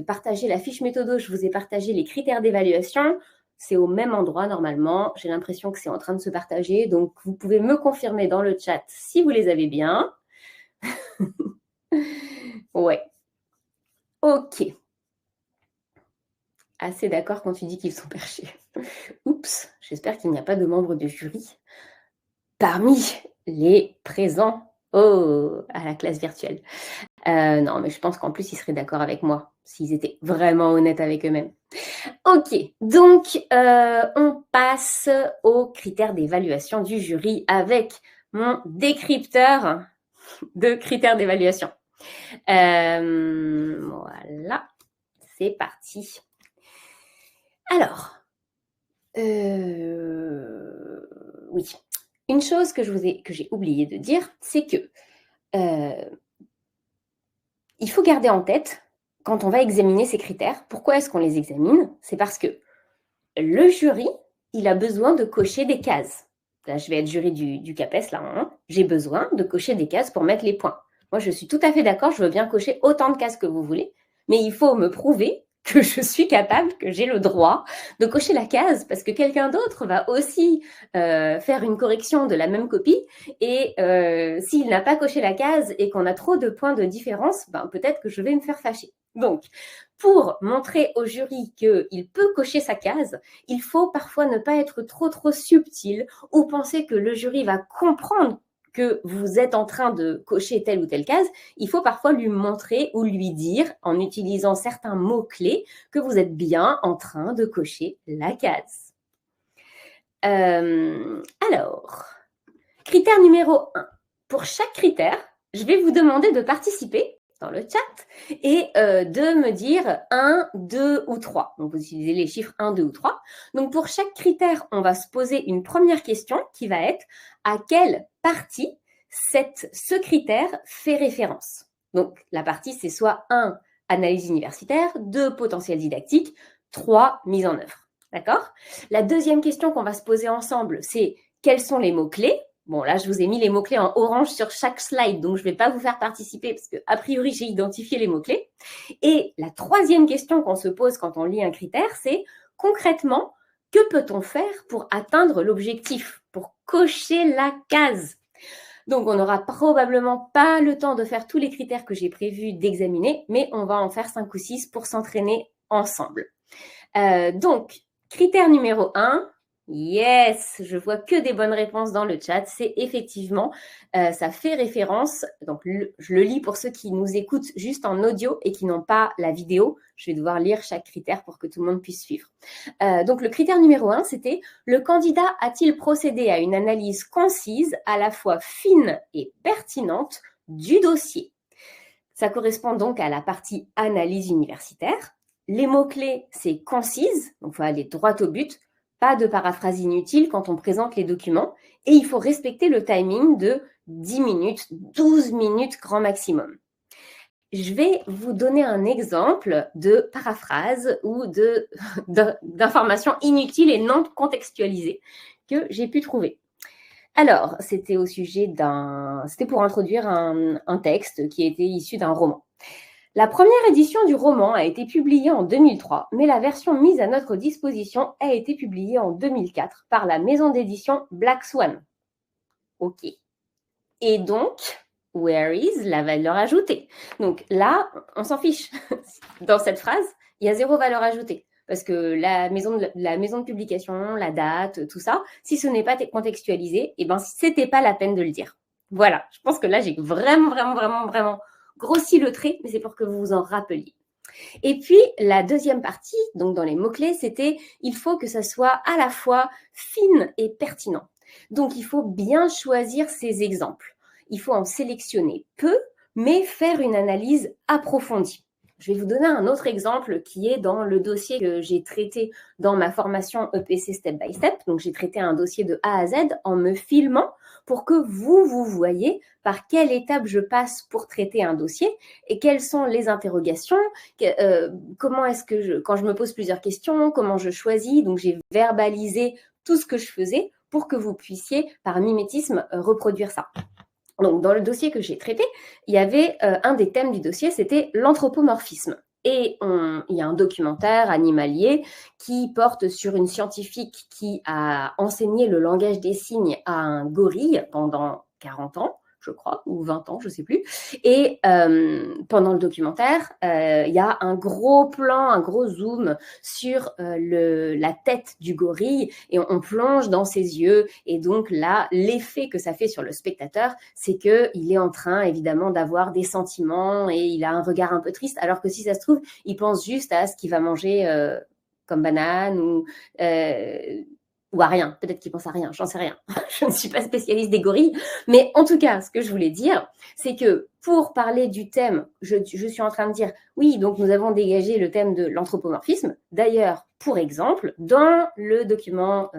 partager la fiche méthodo, je vous ai partagé les critères d'évaluation. C'est au même endroit normalement. J'ai l'impression que c'est en train de se partager. Donc vous pouvez me confirmer dans le chat si vous les avez bien. Ouais. Ok. Assez d'accord quand tu dis qu'ils sont perchés. Oups, j'espère qu'il n'y a pas de membres du jury parmi les présents à la classe virtuelle. Non, mais je pense qu'en plus, ils seraient d'accord avec moi, s'ils étaient vraiment honnêtes avec eux-mêmes. OK, donc on passe aux critères d'évaluation du jury avec mon décrypteur de critères d'évaluation. Voilà, c'est parti. Alors, oui, une chose que j'ai oublié de dire, c'est que il faut garder en tête, quand on va examiner ces critères, pourquoi est-ce qu'on les examine? C'est parce que le jury, il a besoin de cocher des cases. Là, je vais être jury du CAPES, là, hein. J'ai besoin de cocher des cases pour mettre les points. Moi, je suis tout à fait d'accord, je veux bien cocher autant de cases que vous voulez, mais il faut me prouver que je suis capable, que j'ai le droit de cocher la case, parce que quelqu'un d'autre va aussi faire une correction de la même copie, et s'il n'a pas coché la case et qu'on a trop de points de différence, ben, peut-être que je vais me faire fâcher. Donc, pour montrer au jury qu'il peut cocher sa case, il faut parfois ne pas être trop subtil ou penser que le jury va comprendre que vous êtes en train de cocher telle ou telle case. Il faut parfois lui montrer ou lui dire, en utilisant certains mots-clés, que vous êtes bien en train de cocher la case. Alors, critère numéro 1. Pour chaque critère, je vais vous demander de participer dans le chat et de me dire 1, 2 ou 3. Donc, vous utilisez les chiffres 1, 2 ou 3. Donc, pour chaque critère, on va se poser une première question qui va être à quelle partie ce critère fait référence. Donc, la partie, c'est soit 1, analyse universitaire, 2, potentiel didactique, 3, mise en œuvre. D'accord? La deuxième question qu'on va se poser ensemble, c'est quels sont les mots-clés? Bon, là, je vous ai mis les mots-clés en orange sur chaque slide, donc je ne vais pas vous faire participer parce que, a priori, j'ai identifié les mots-clés. Et la troisième question qu'on se pose quand on lit un critère, c'est concrètement, que peut-on faire pour atteindre l'objectif, pour cocher la case? Donc, on n'aura probablement pas le temps de faire tous les critères que j'ai prévu d'examiner, mais on va en faire 5 ou 6 pour s'entraîner ensemble. Donc, critère numéro 1, yes, je vois que des bonnes réponses dans le chat, c'est effectivement, ça fait référence, donc je le lis pour ceux qui nous écoutent juste en audio et qui n'ont pas la vidéo, je vais devoir lire chaque critère pour que tout le monde puisse suivre. Donc le critère numéro 1, c'était « Le candidat a-t-il procédé à une analyse concise, à la fois fine et pertinente du dossier ?» Ça correspond donc à la partie analyse universitaire. Les mots-clés, c'est concise, donc il faut aller droit au but, pas de paraphrase inutile quand on présente les documents, et il faut respecter le timing de 10 minutes, 12 minutes grand maximum. Je vais vous donner un exemple de paraphrase ou d'informations inutiles et non contextualisées que j'ai pu trouver. Alors, c'était pour introduire un texte qui était issu d'un roman. La première édition du roman a été publiée en 2003, mais la version mise à notre disposition a été publiée en 2004 par la maison d'édition Black Swan. OK. Et donc, where is la valeur ajoutée? Donc là, on s'en fiche. Dans cette phrase, il y a 0 valeur ajoutée. Parce que la maison de publication, la date, tout ça, si ce n'est pas contextualisé, eh ben, c'était pas la peine de le dire. Voilà, je pense que là, j'ai vraiment grossi le trait, mais c'est pour que vous vous en rappeliez. Et puis, la deuxième partie, donc dans les mots-clés, c'était « il faut que ça soit à la fois fine et pertinent ». Donc, il faut bien choisir ces exemples. Il faut en sélectionner peu, mais faire une analyse approfondie. Je vais vous donner un autre exemple qui est dans le dossier que j'ai traité dans ma formation EPC Step by Step. Donc, j'ai traité un dossier de A à Z en me filmant pour que vous voyez par quelle étape je passe pour traiter un dossier et quelles sont les interrogations, comment est-ce que quand je me pose plusieurs questions, comment je choisis. Donc, j'ai verbalisé tout ce que je faisais pour que vous puissiez, par mimétisme, reproduire ça. Donc, dans le dossier que j'ai traité, il y avait un des thèmes du dossier, c'était l'anthropomorphisme. Et il y a un documentaire animalier qui porte sur une scientifique qui a enseigné le langage des signes à un gorille pendant 40 ans, je crois, ou 20 ans, je ne sais plus. Et pendant le documentaire, il y a un gros plan, un gros zoom sur la tête du gorille et on plonge dans ses yeux. Et donc là, l'effet que ça fait sur le spectateur, c'est qu'il est en train, évidemment, d'avoir des sentiments et il a un regard un peu triste, alors que si ça se trouve, il pense juste à ce qu'il va manger comme banane ou à rien. Peut-être qu'il pense à rien, j'en sais rien. Je ne suis pas spécialiste des gorilles. Mais en tout cas, ce que je voulais dire, c'est que pour parler du thème, je suis en train de dire, oui, donc nous avons dégagé le thème de l'anthropomorphisme. D'ailleurs, pour exemple, dans le document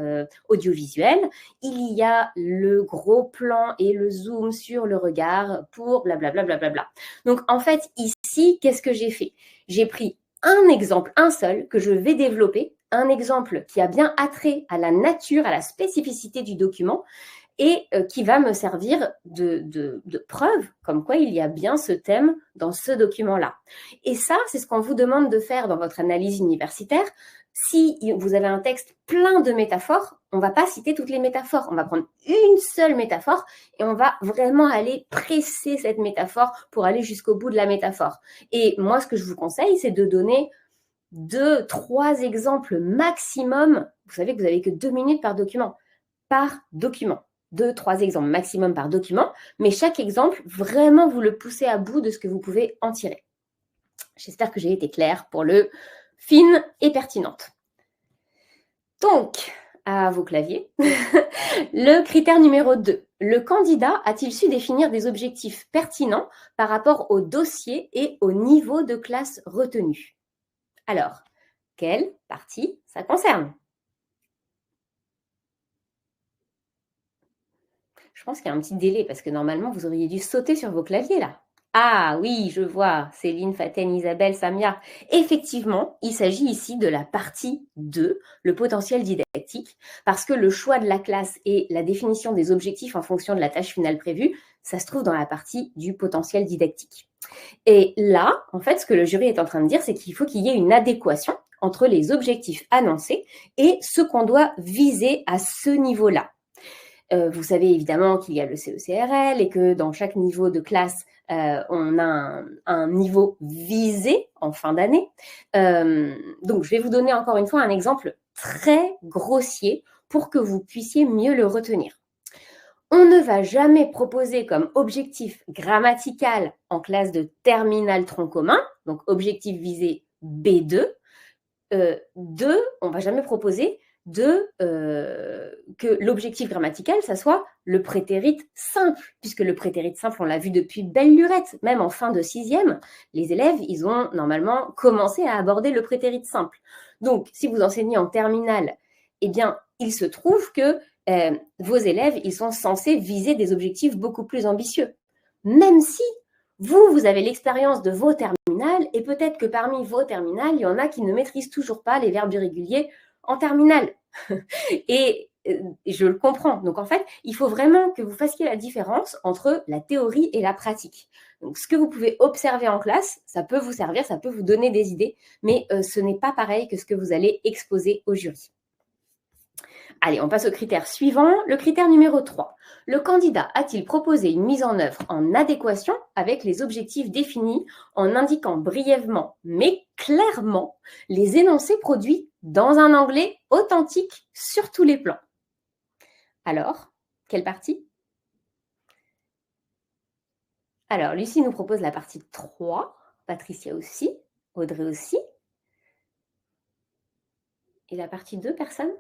audiovisuel, il y a le gros plan et le zoom sur le regard pour blablabla. Bla, bla, bla, bla. Donc, en fait, ici, qu'est-ce que j'ai fait? J'ai pris un exemple, un seul, que je vais développer, un exemple qui a bien attrait à la nature, à la spécificité du document et qui va me servir de preuve comme quoi il y a bien ce thème dans ce document-là. Et ça, c'est ce qu'on vous demande de faire dans votre analyse universitaire. Si vous avez un texte plein de métaphores, on ne va pas citer toutes les métaphores. On va prendre une seule métaphore et on va vraiment aller presser cette métaphore pour aller jusqu'au bout de la métaphore. Et moi, ce que je vous conseille, c'est de donner 2, 3 exemples maximum. Vous savez que vous n'avez que 2 minutes par document. 2, 3 exemples maximum par document, mais chaque exemple, vraiment vous le poussez à bout de ce que vous pouvez en tirer. J'espère que j'ai été claire pour le fine et pertinente. Donc, à vos claviers, le critère numéro 2. Le candidat a-t-il su définir des objectifs pertinents par rapport au dossier et au niveau de classe retenu? Alors, quelle partie ça concerne? Je pense qu'il y a un petit délai parce que normalement, vous auriez dû sauter sur vos claviers là. Ah oui, je vois, Céline, Faten, Isabelle, Samia. Effectivement, il s'agit ici de la partie 2, le potentiel didactique, parce que le choix de la classe et la définition des objectifs en fonction de la tâche finale prévue, ça se trouve dans la partie du potentiel didactique. Et là, en fait, ce que le jury est en train de dire, c'est qu'il faut qu'il y ait une adéquation entre les objectifs annoncés et ce qu'on doit viser à ce niveau-là. Vous savez évidemment qu'il y a le CECRL et que dans chaque niveau de classe, on a un niveau visé en fin d'année. Donc, je vais vous donner encore une fois un exemple très grossier pour que vous puissiez mieux le retenir. On ne va jamais proposer comme objectif grammatical en classe de terminale tronc commun, donc objectif visé B2, on ne va jamais proposer que l'objectif grammatical, ça soit le prétérit simple, puisque le prétérit simple, on l'a vu depuis belle lurette, même en fin de 6e, les élèves, ils ont normalement commencé à aborder le prétérit simple. Donc, si vous enseignez en terminale, eh bien, il se trouve que vos élèves, ils sont censés viser des objectifs beaucoup plus ambitieux, même si vous avez l'expérience de vos terminales et peut-être que parmi vos terminales, il y en a qui ne maîtrisent toujours pas les verbes irréguliers en terminale. Et je le comprends. Donc, en fait, il faut vraiment que vous fassiez la différence entre la théorie et la pratique. Donc, ce que vous pouvez observer en classe, ça peut vous servir, ça peut vous donner des idées, mais ce n'est pas pareil que ce que vous allez exposer au jury. Allez, on passe au critère suivant, le critère numéro 3. Le candidat a-t-il proposé une mise en œuvre en adéquation avec les objectifs définis en indiquant brièvement mais clairement les énoncés produits dans un anglais authentique sur tous les plans? Alors, quelle partie? Alors, Lucie nous propose la partie 3, Patricia aussi, Audrey aussi. Et la partie 2, personne?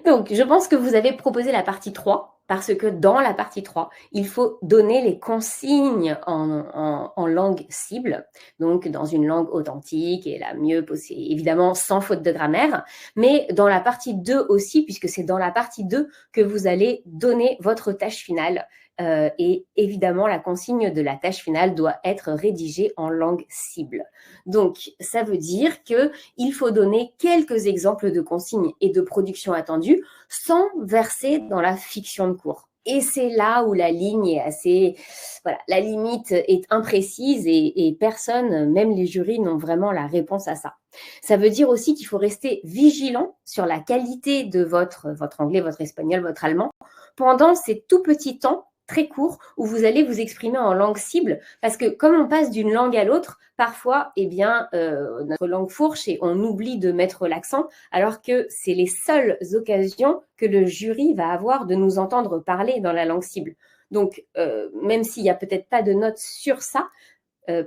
Donc, je pense que vous avez proposé la partie 3 parce que dans la partie 3, il faut donner les consignes en langue cible, donc dans une langue authentique et la mieux possible, évidemment sans faute de grammaire, mais dans la partie 2 aussi, puisque c'est dans la partie 2 que vous allez donner votre tâche finale. Et évidemment, la consigne de la tâche finale doit être rédigée en langue cible. Donc, ça veut dire qu'il faut donner quelques exemples de consignes et de production attendues sans verser dans la fiction de cours. Et c'est là où la ligne est assez... Voilà, la limite est imprécise et personne, même les jurys, n'ont vraiment la réponse à ça. Ça veut dire aussi qu'il faut rester vigilant sur la qualité de votre anglais, votre espagnol, votre allemand pendant ces tout petits temps très court où vous allez vous exprimer en langue cible parce que comme on passe d'une langue à l'autre, parfois, notre langue fourche et on oublie de mettre l'accent alors que c'est les seules occasions que le jury va avoir de nous entendre parler dans la langue cible. Donc, même s'il n'y a peut-être pas de notes sur ça,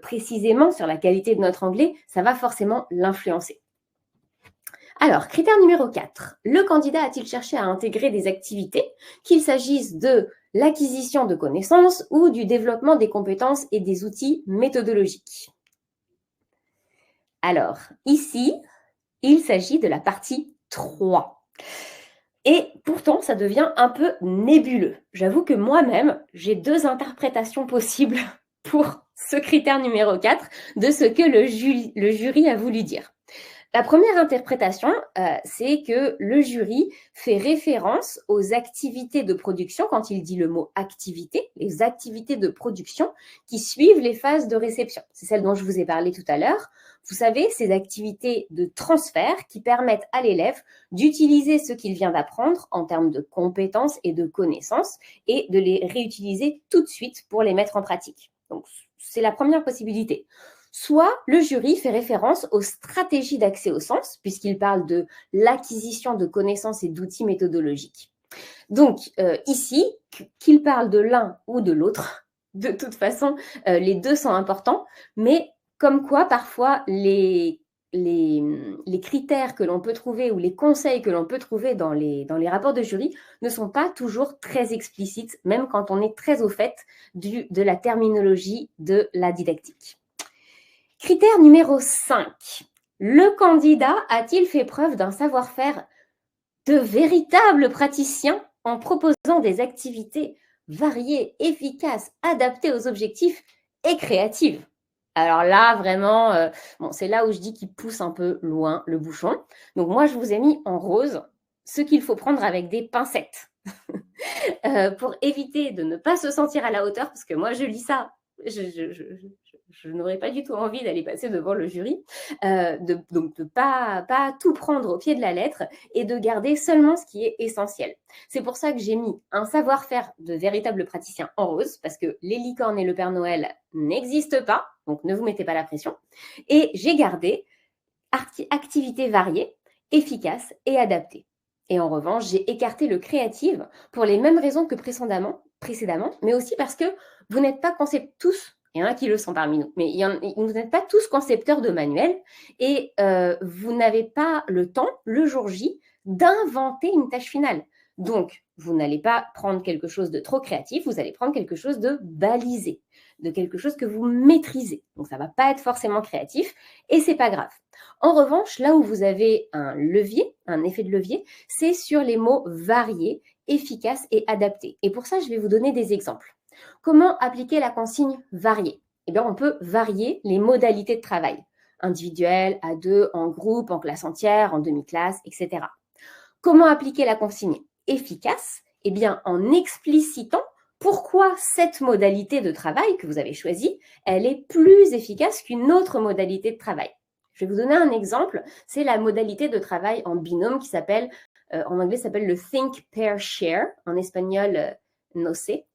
précisément sur la qualité de notre anglais, ça va forcément l'influencer. Alors, critère numéro 4. Le candidat a-t-il cherché à intégrer des activités, qu'il s'agisse de l'acquisition de connaissances ou du développement des compétences et des outils méthodologiques? Alors, ici, il s'agit de la partie 3. Et pourtant, ça devient un peu nébuleux. J'avoue que moi-même, j'ai 2 interprétations possibles pour ce critère numéro 4 de ce que le jury a voulu dire. La première interprétation, c'est que le jury fait référence aux activités de production, quand il dit le mot activité, les activités de production qui suivent les phases de réception. C'est celle dont je vous ai parlé tout à l'heure. Vous savez, ces activités de transfert qui permettent à l'élève d'utiliser ce qu'il vient d'apprendre en termes de compétences et de connaissances et de les réutiliser tout de suite pour les mettre en pratique. Donc, c'est la première possibilité. Soit le jury fait référence aux stratégies d'accès au sens, puisqu'il parle de l'acquisition de connaissances et d'outils méthodologiques. Donc, ici, qu'il parle de l'un ou de l'autre, de toute façon, les deux sont importants, mais comme quoi, parfois, les critères que l'on peut trouver ou les conseils que l'on peut trouver dans les rapports de jury ne sont pas toujours très explicites, même quand on est très au fait de la terminologie de la didactique. Critère numéro 5. Le candidat a-t-il fait preuve d'un savoir-faire de véritable praticien en proposant des activités variées, efficaces, adaptées aux objectifs et créatives? Alors là, vraiment, c'est là où je dis qu'il pousse un peu loin le bouchon. Donc moi, je vous ai mis en rose ce qu'il faut prendre avec des pincettes pour éviter de ne pas se sentir à la hauteur, parce que moi, je lis ça. Je n'aurais pas du tout envie d'aller passer devant le jury, donc de pas tout prendre au pied de la lettre et de garder seulement ce qui est essentiel. C'est pour ça que j'ai mis un savoir-faire de véritable praticien en rose, parce que les licornes et le Père Noël n'existent pas, donc ne vous mettez pas la pression. Et j'ai gardé activités variées, efficaces et adaptées. Et en revanche, j'ai écarté le créatif pour les mêmes raisons que précédemment, mais aussi parce que vous n'êtes pas tous, il y en a qui le sont parmi nous, mais vous n'êtes pas tous concepteurs de manuels et vous n'avez pas le temps, le jour J, d'inventer une tâche finale. Donc, vous n'allez pas prendre quelque chose de trop créatif, vous allez prendre quelque chose de balisé, de quelque chose que vous maîtrisez. Donc, ça ne va pas être forcément créatif et ce n'est pas grave. En revanche, là où vous avez un levier, un effet de levier, c'est sur les mots variés, efficaces et adaptés. Et pour ça, je vais vous donner des exemples. Comment appliquer la consigne variée? Eh bien, on peut varier les modalités de travail, individuel, à deux, en groupe, en classe entière, en demi-classe, etc. Comment appliquer la consigne efficace? Eh bien, en explicitant pourquoi cette modalité de travail que vous avez choisie, elle est plus efficace qu'une autre modalité de travail. Je vais vous donner un exemple, c'est la modalité de travail en binôme qui s'appelle, en anglais, s'appelle le Think, Pair, Share, en espagnol, no sé,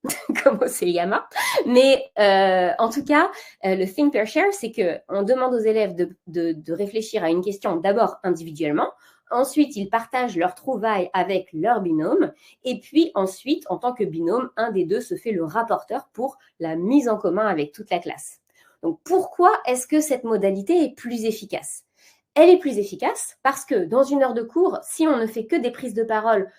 como se llama. Mais en tout cas, le Think, Pair, Share, c'est qu'on demande aux élèves de réfléchir à une question d'abord individuellement, ensuite, ils partagent leurs trouvailles avec leur binôme, et puis ensuite, en tant que binôme, un des deux se fait le rapporteur pour la mise en commun avec toute la classe. Donc, pourquoi est-ce que cette modalité est plus efficace? Elle est plus efficace parce que dans une heure de cours, si on ne fait que des prises de parole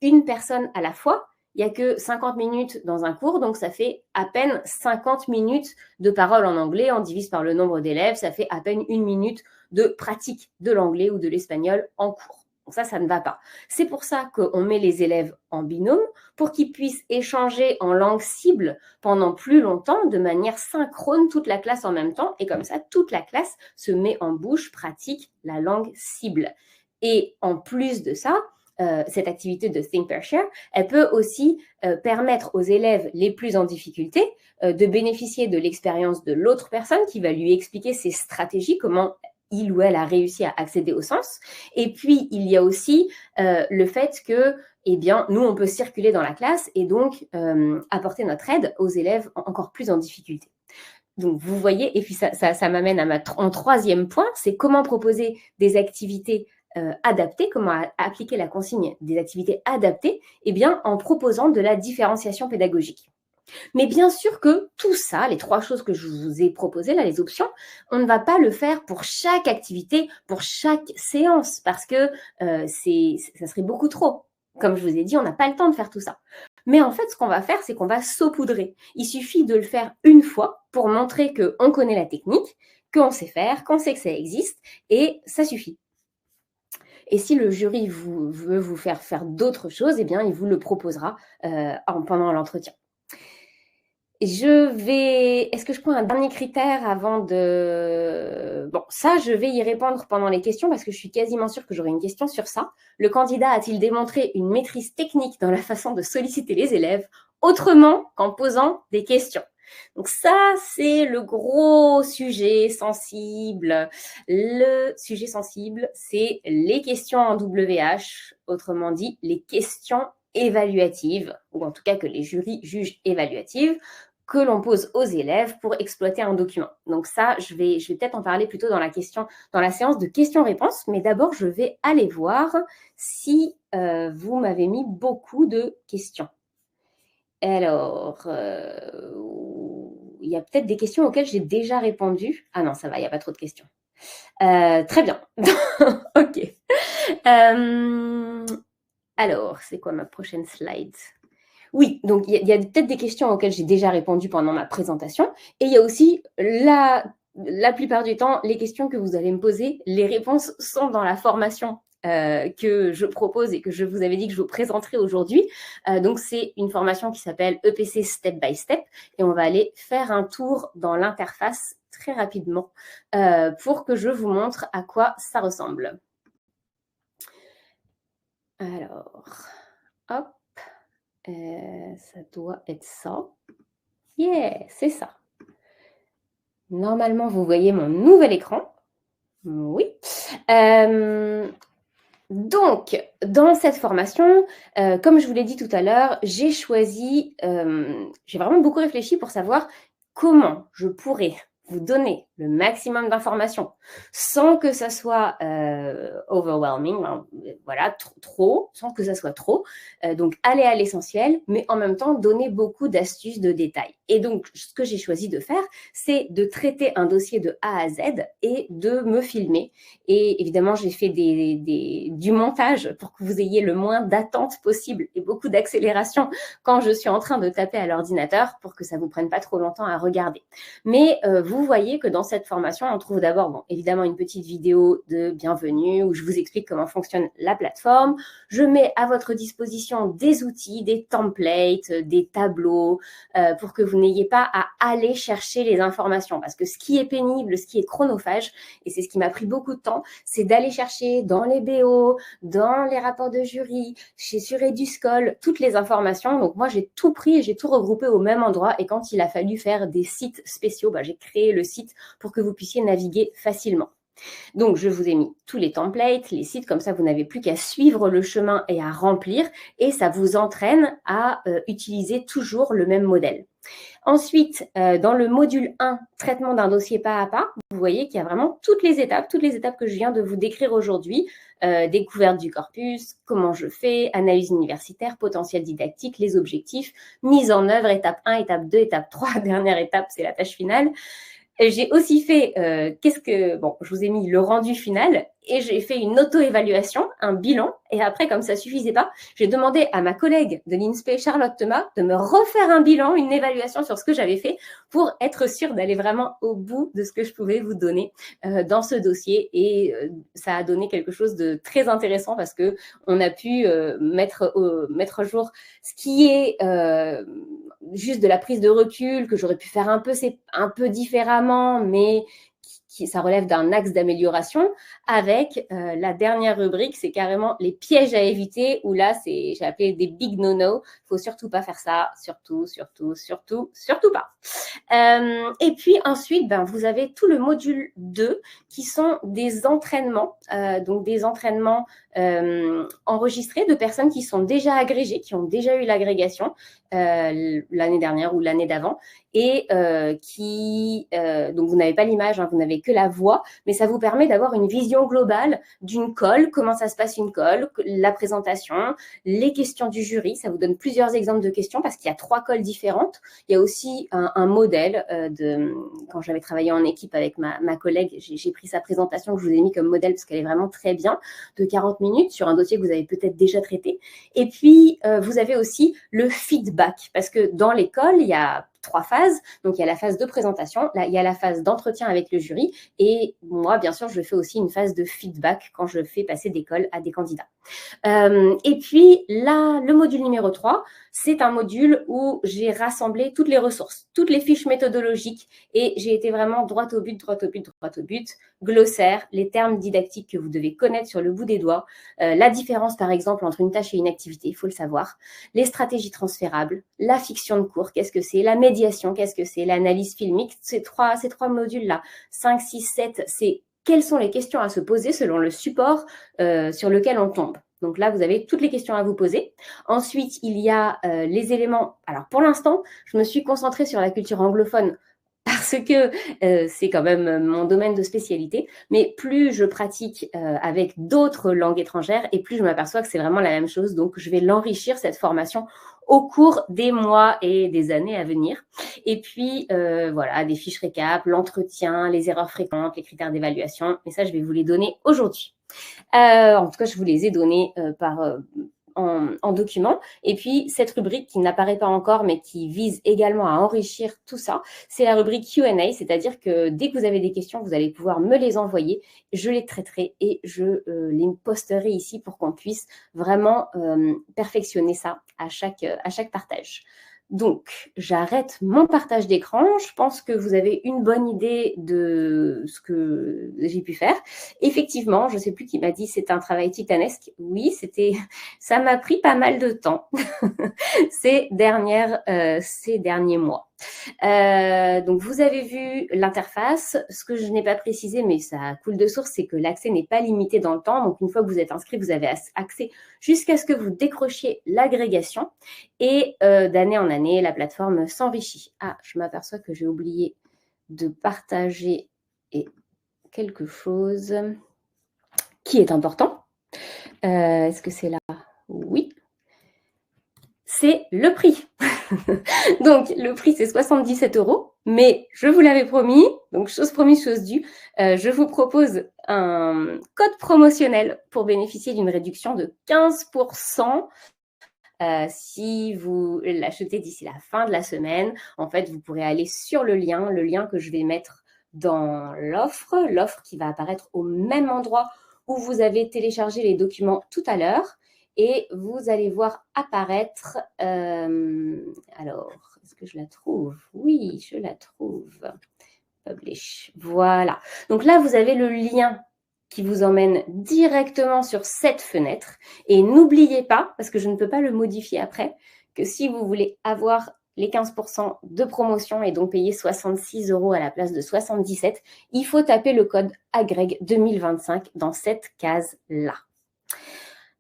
une personne à la fois, il n'y a que 50 minutes dans un cours, donc ça fait à peine 50 minutes de parole en anglais. On divise par le nombre d'élèves, ça fait à peine 1 minute de pratique de l'anglais ou de l'espagnol en cours. Donc ça ne va pas. C'est pour ça qu'on met les élèves en binôme, pour qu'ils puissent échanger en langue cible pendant plus longtemps, de manière synchrone, toute la classe en même temps. Et comme ça, toute la classe se met en bouche, pratique la langue cible. Et en plus de ça, cette activité de Think, Pair, Share, elle peut aussi permettre aux élèves les plus en difficulté de bénéficier de l'expérience de l'autre personne qui va lui expliquer ses stratégies, comment il ou elle a réussi à accéder au sens. Et puis, il y a aussi le fait que eh bien, nous, on peut circuler dans la classe et donc apporter notre aide aux élèves encore plus en difficulté. Donc, vous voyez, et puis ça m'amène à en troisième point, c'est comment proposer des activités adaptées, comment appliquer la consigne des activités adaptées, eh bien, en proposant de la différenciation pédagogique. Mais bien sûr que tout ça, les 3 choses que je vous ai proposées, là, les options, on ne va pas le faire pour chaque activité, pour chaque séance, parce que ça serait beaucoup trop. Comme je vous ai dit, on n'a pas le temps de faire tout ça. Mais en fait, ce qu'on va faire, c'est qu'on va saupoudrer. Il suffit de le faire une fois pour montrer qu'on connaît la technique, qu'on sait faire, qu'on sait que ça existe, et ça suffit. Et si le jury veut vous faire d'autres choses, eh bien, il vous le proposera pendant l'entretien. Est-ce que je prends un dernier critère avant de... Bon, ça, je vais y répondre pendant les questions parce que je suis quasiment sûre que j'aurai une question sur ça. Le candidat a-t-il démontré une maîtrise technique dans la façon de solliciter les élèves autrement qu'en posant des questions? Donc ça, c'est le gros sujet sensible. Le sujet sensible, c'est les questions en WH, autrement dit, les questions évaluatives, ou en tout cas que les jurys jugent évaluatives, que l'on pose aux élèves pour exploiter un document. Donc ça, je vais peut-être en parler plutôt dans la séance de questions-réponses, mais d'abord, je vais aller voir si vous m'avez mis beaucoup de questions. Alors, il y a peut-être des questions auxquelles j'ai déjà répondu. Ah non, ça va, il n'y a pas trop de questions. Très bien. Ok. Alors, c'est quoi ma prochaine slide ? Oui, donc il y a peut-être des questions auxquelles j'ai déjà répondu pendant ma présentation. Et il y a aussi, la plupart du temps, les questions que vous allez me poser, les réponses sont dans la formation que je propose et que je vous avais dit que je vous présenterai aujourd'hui. Donc, c'est une formation qui s'appelle EPC Step by Step. Et on va aller faire un tour dans l'interface très rapidement pour que je vous montre à quoi ça ressemble. Alors, hop. Ça doit être ça. Yeah, c'est ça. Normalement, vous voyez mon nouvel écran. Oui. Donc, dans cette formation, comme je vous l'ai dit tout à l'heure, j'ai vraiment beaucoup réfléchi pour savoir comment je pourrais vous donner le maximum d'informations sans que ça soit overwhelming, voilà, trop, sans que ça soit trop. Donc, aller à l'essentiel, mais en même temps, donner beaucoup d'astuces, de détails. Et donc, ce que j'ai choisi de faire, c'est de traiter un dossier de A à Z et de me filmer. Et évidemment, j'ai fait du montage pour que vous ayez le moins d'attente possible et beaucoup d'accélération quand je suis en train de taper à l'ordinateur pour que ça ne vous prenne pas trop longtemps à regarder. Mais vous voyez que dans cette formation, on trouve d'abord, évidemment, une petite vidéo de bienvenue où je vous explique comment fonctionne la plateforme. Je mets à votre disposition des outils, des templates, des tableaux pour que vous n'ayez pas à aller chercher les informations. Parce que ce qui est pénible, ce qui est chronophage, et c'est ce qui m'a pris beaucoup de temps, c'est d'aller chercher dans les BO, dans les rapports de jury, sur Eduscol, toutes les informations. Donc moi, j'ai tout pris et j'ai tout regroupé au même endroit. Et quand il a fallu faire des sites spéciaux, j'ai créé le site pour que vous puissiez naviguer facilement. Donc, je vous ai mis tous les templates, les sites, comme ça, vous n'avez plus qu'à suivre le chemin et à remplir. Et ça vous entraîne à utiliser toujours le même modèle. Ensuite, dans le module 1, traitement d'un dossier pas à pas, vous voyez qu'il y a vraiment toutes les étapes que je viens de vous décrire aujourd'hui. Découverte du corpus, comment je fais, analyse universitaire, potentiel didactique, les objectifs, mise en œuvre, étape 1, étape 2, étape 3, dernière étape, c'est la tâche finale. J'ai aussi fait, je vous ai mis le rendu final et j'ai fait une auto-évaluation, un bilan. Et après, comme ça ne suffisait pas, j'ai demandé à ma collègue de l'INSPE, Charlotte Thomas, de me refaire un bilan, une évaluation sur ce que j'avais fait pour être sûre d'aller vraiment au bout de ce que je pouvais vous donner dans ce dossier. Et ça a donné quelque chose de très intéressant parce qu'on a pu mettre à jour ce qui est juste de la prise de recul, que j'aurais pu faire un peu différemment, mais ça relève d'un axe d'amélioration, avec la dernière rubrique, c'est carrément les pièges à éviter, où là, j'ai appelé des big no-no. Il faut surtout pas faire ça, surtout pas. Et puis ensuite, vous avez tout le module 2 qui sont des entraînements, donc des entraînements enregistrés de personnes qui sont déjà agrégées, qui ont déjà eu l'agrégation l'année dernière ou l'année d'avant, et donc vous n'avez pas l'image, vous n'avez que la voix, mais ça vous permet d'avoir une vision globale d'une call, comment ça se passe une call, la présentation, les questions du jury. Ça vous donne plusieurs exemples de questions parce qu'il y a 3 calls différentes. Il y a aussi un modèle quand j'avais travaillé en équipe avec ma collègue, j'ai pris sa présentation que je vous ai mis comme modèle parce qu'elle est vraiment très bien, de 40 minutes sur un dossier que vous avez peut-être déjà traité. Et puis, vous avez aussi le feedback, parce que dans l'école, il y a 3 phases. Donc, il y a la phase de présentation, là, il y a la phase d'entretien avec le jury, et moi, bien sûr, je fais aussi une phase de feedback quand je fais passer des calls à des candidats. Et puis là, le module numéro 3, c'est un module où j'ai rassemblé toutes les ressources, toutes les fiches méthodologiques, et j'ai été vraiment droit au but, glossaire, les termes didactiques que vous devez connaître sur le bout des doigts, la différence par exemple entre une tâche et une activité, il faut le savoir, les stratégies transférables, la fiction de cours, qu'est-ce que c'est, la médiation, qu'est-ce que c'est, l'analyse filmique, ces trois modules-là, 5, 6, 7, c'est quelles sont les questions à se poser selon le support sur lequel on tombe. Donc là, vous avez toutes les questions à vous poser. Ensuite, il y a les éléments. Alors, pour l'instant, je me suis concentrée sur la culture anglophone parce que c'est quand même mon domaine de spécialité. Mais plus je pratique avec d'autres langues étrangères, et plus je m'aperçois que c'est vraiment la même chose. Donc, je vais l'enrichir, cette formation, au cours des mois et des années à venir. Et puis, voilà, des fiches récap, l'entretien, les erreurs fréquentes, les critères d'évaluation. Et ça, je vais vous les donner aujourd'hui. En tout cas, je vous les ai donnés en document. Et puis, cette rubrique qui n'apparaît pas encore, mais qui vise également à enrichir tout ça, c'est la rubrique Q&A, c'est-à-dire que dès que vous avez des questions, vous allez pouvoir me les envoyer, je les traiterai et je les posterai ici pour qu'on puisse vraiment perfectionner ça à chaque partage. Donc, j'arrête mon partage d'écran. Je pense que vous avez une bonne idée de ce que j'ai pu faire. Effectivement, je ne sais plus qui m'a dit c'est un travail titanesque. Oui, ça m'a pris pas mal de temps ces derniers mois. Donc, vous avez vu l'interface. Ce que je n'ai pas précisé, mais ça coule de source, c'est que l'accès n'est pas limité dans le temps. Donc, une fois que vous êtes inscrit, vous avez accès jusqu'à ce que vous décrochiez l'agrégation. Et d'année en année, la plateforme s'enrichit. Ah, je m'aperçois que j'ai oublié de partager quelque chose qui est important. Est-ce que c'est là? Oui. C'est le prix. Donc, le prix, c'est 77 €. Mais je vous l'avais promis, donc chose promise, chose due, je vous propose un code promotionnel pour bénéficier d'une réduction de 15%. Si vous l'achetez d'ici la fin de la semaine, en fait, vous pourrez aller sur le lien que je vais mettre dans l'offre qui va apparaître au même endroit où vous avez téléchargé les documents tout à l'heure. Et vous allez voir apparaître, alors, est-ce que je la trouve? Oui, je la trouve. Publish, voilà. Donc là, vous avez le lien qui vous emmène directement sur cette fenêtre. Et n'oubliez pas, parce que je ne peux pas le modifier après, que si vous voulez avoir les 15% de promotion et donc payer 66 € à la place de 77, il faut taper le code AGREG 2025 dans cette case-là.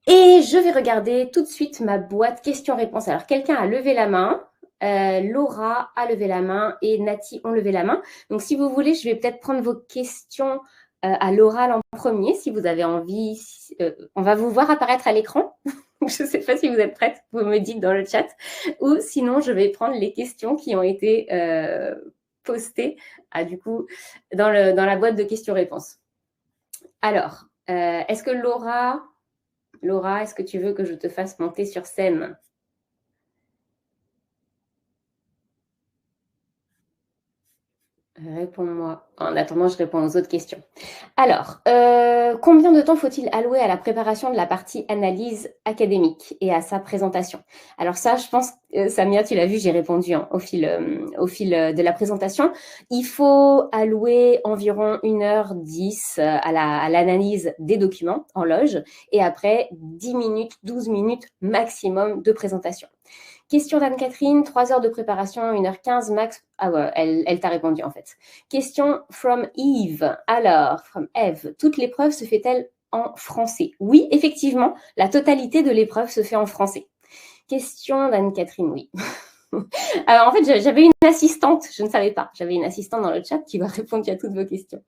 Et je vais regarder tout de suite ma boîte questions-réponses. Alors, quelqu'un a levé la main. Laura a levé la main et Nati ont levé la main. Donc, si vous voulez, je vais peut-être prendre vos questions à l'oral en premier, si vous avez envie. On va vous voir apparaître à l'écran. Je ne sais pas si vous êtes prêtes, vous me dites dans le chat. Ou sinon, je vais prendre les questions qui ont été postées du coup, dans la boîte de questions-réponses. Alors, est-ce que Laura, est-ce que tu veux que je te fasse monter sur scène? Réponds-moi. En attendant, je réponds aux autres questions. Alors, combien de temps faut-il allouer à la préparation de la partie analyse académique et à sa présentation? Alors ça, je pense, Samia, tu l'as vu, j'ai répondu hein, au fil de la présentation. Il faut allouer environ 1h10 à l'analyse des documents en loge et après 10 minutes, 12 minutes maximum de présentation. Question d'Anne-Catherine, 3 heures de préparation, 1h15 max. Ah ouais, elle t'a répondu en fait. Question from Eve. Alors, from Eve, toute l'épreuve se fait-elle en français? Oui, effectivement, la totalité de l'épreuve se fait en français. Question d'Anne-Catherine, oui. Alors en fait, j'avais une assistante, je ne savais pas. J'avais une assistante dans le chat qui va répondre à toutes vos questions.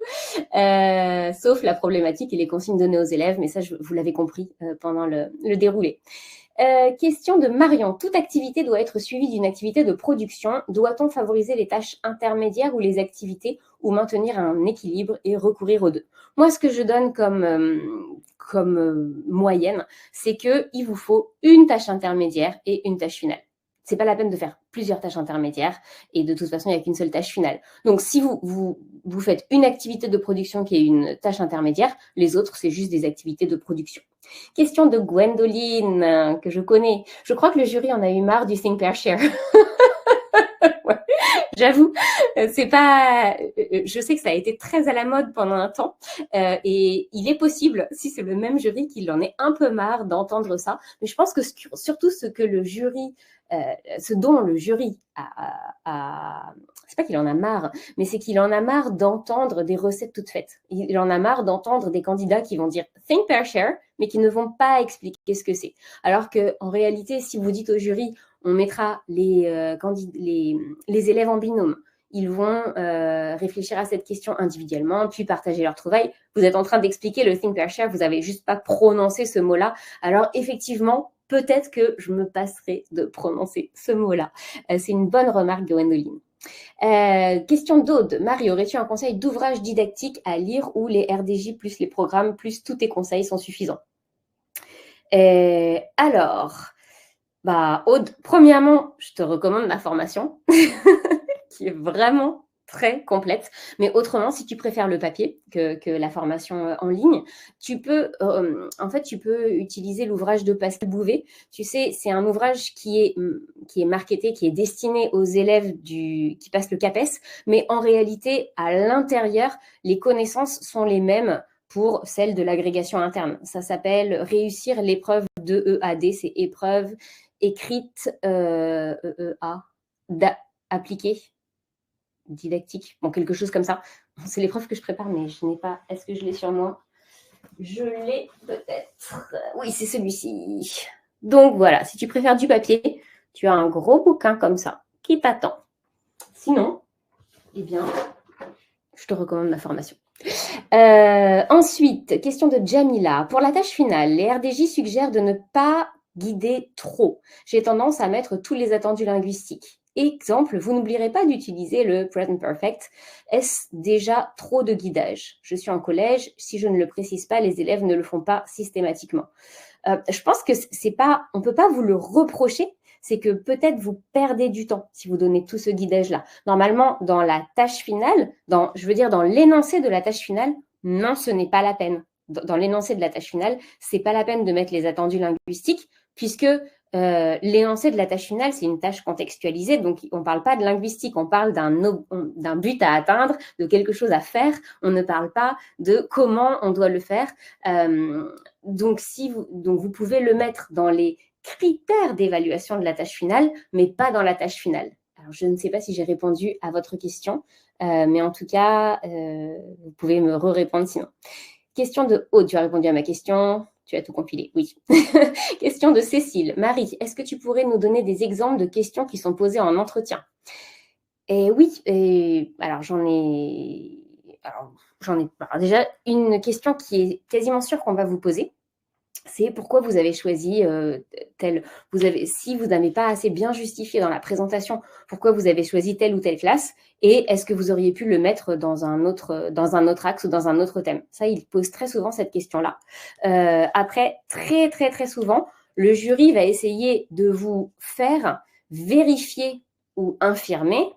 Sauf la problématique et les consignes données aux élèves, mais ça, vous l'avez compris pendant le déroulé. Question de Marion. Toute activité doit être suivie d'une activité de production. Doit-on favoriser les tâches intermédiaires ou les activités ou maintenir un équilibre et recourir aux deux? Moi, ce que je donne comme moyenne, c'est qu'il vous faut une tâche intermédiaire et une tâche finale. C'est pas la peine de faire plusieurs tâches intermédiaires et de toute façon, il n'y a qu'une seule tâche finale. Donc, si vous faites une activité de production qui est une tâche intermédiaire, les autres, c'est juste des activités de production. Question de Gwendoline, que je connais. Je crois que le jury en a eu marre du Think, Pair, Share. Ouais, j'avoue, c'est pas. Je sais que ça a été très à la mode pendant un temps, et il est possible, si c'est le même jury, qu'il en ait un peu marre d'entendre ça. Mais je pense que surtout ce dont le jury c'est pas qu'il en a marre, mais c'est qu'il en a marre d'entendre des recettes toutes faites. Il en a marre d'entendre des candidats qui vont dire Think, Pair, Share, mais qui ne vont pas expliquer ce que c'est. Alors qu'en réalité, si vous dites au jury, on mettra les élèves en binôme, ils vont réfléchir à cette question individuellement, puis partager leurs trouvailles. Vous êtes en train d'expliquer le Think, Pair, Share, vous n'avez juste pas prononcé ce mot-là. Alors effectivement, peut-être que je me passerai de prononcer ce mot-là. C'est une bonne remarque, Gwendoline. Question d'Aude. Marie, aurais-tu un conseil d'ouvrage didactique à lire où les RDJ plus les programmes plus tous tes conseils sont suffisants? Alors, Aude, premièrement, je te recommande ma formation qui est vraiment très complète. Mais autrement, si tu préfères le papier que la formation en ligne, tu peux utiliser l'ouvrage de Pascal Bouvet. Tu sais, c'est un ouvrage qui est marketé, qui est destiné aux élèves qui passent le CAPES, mais en réalité, à l'intérieur, les connaissances sont les mêmes pour celle de l'agrégation interne. Ça s'appelle Réussir l'épreuve de EAD, c'est épreuve écrite appliquée, didactique, bon, quelque chose comme ça. C'est l'épreuve que je prépare, mais je n'ai pas. Est-ce que je l'ai sur moi? Je l'ai peut-être. Oui, c'est celui-ci. Donc voilà, si tu préfères du papier, tu as un gros bouquin comme ça qui t'attend. Sinon, eh bien, je te recommande ma formation. Ensuite, question de Jamila. Pour la tâche finale, les RDJ suggèrent de ne pas guider trop. J'ai tendance à mettre tous les attendus linguistiques. Exemple, vous n'oublierez pas d'utiliser le present perfect. Est-ce déjà trop de guidage? Je suis en collège. Si je ne le précise pas, les élèves ne le font pas systématiquement. Je pense que on ne peut pas vous le reprocher. C'est que peut-être vous perdez du temps si vous donnez tout ce guidage-là. Normalement, dans la tâche finale, dans l'énoncé de la tâche finale, non, ce n'est pas la peine. Dans l'énoncé de la tâche finale, c'est pas la peine de mettre les attendus linguistiques, puisque l'énoncé de la tâche finale, c'est une tâche contextualisée, donc on ne parle pas de linguistique, on parle d'un but à atteindre, de quelque chose à faire, on ne parle pas de comment on doit le faire. Donc vous pouvez le mettre dans les critères d'évaluation de la tâche finale, mais pas dans la tâche finale. Alors, je ne sais pas si j'ai répondu à votre question, mais en tout cas, vous pouvez me répondre sinon. Question de Aude, tu as répondu à ma question, tu as tout compilé, oui. Question de Cécile. Marie, est-ce que tu pourrais nous donner des exemples de questions qui sont posées en entretien? Et oui, alors j'en ai déjà une question qui est quasiment sûre qu'on va vous poser. C'est pourquoi vous avez choisi si vous n'avez pas assez bien justifié dans la présentation pourquoi vous avez choisi telle ou telle classe, et est-ce que vous auriez pu le mettre dans un autre axe ou dans un autre thème. Ça, il pose très souvent cette question-là. Après, très, très, très souvent, le jury va essayer de vous faire vérifier ou infirmer,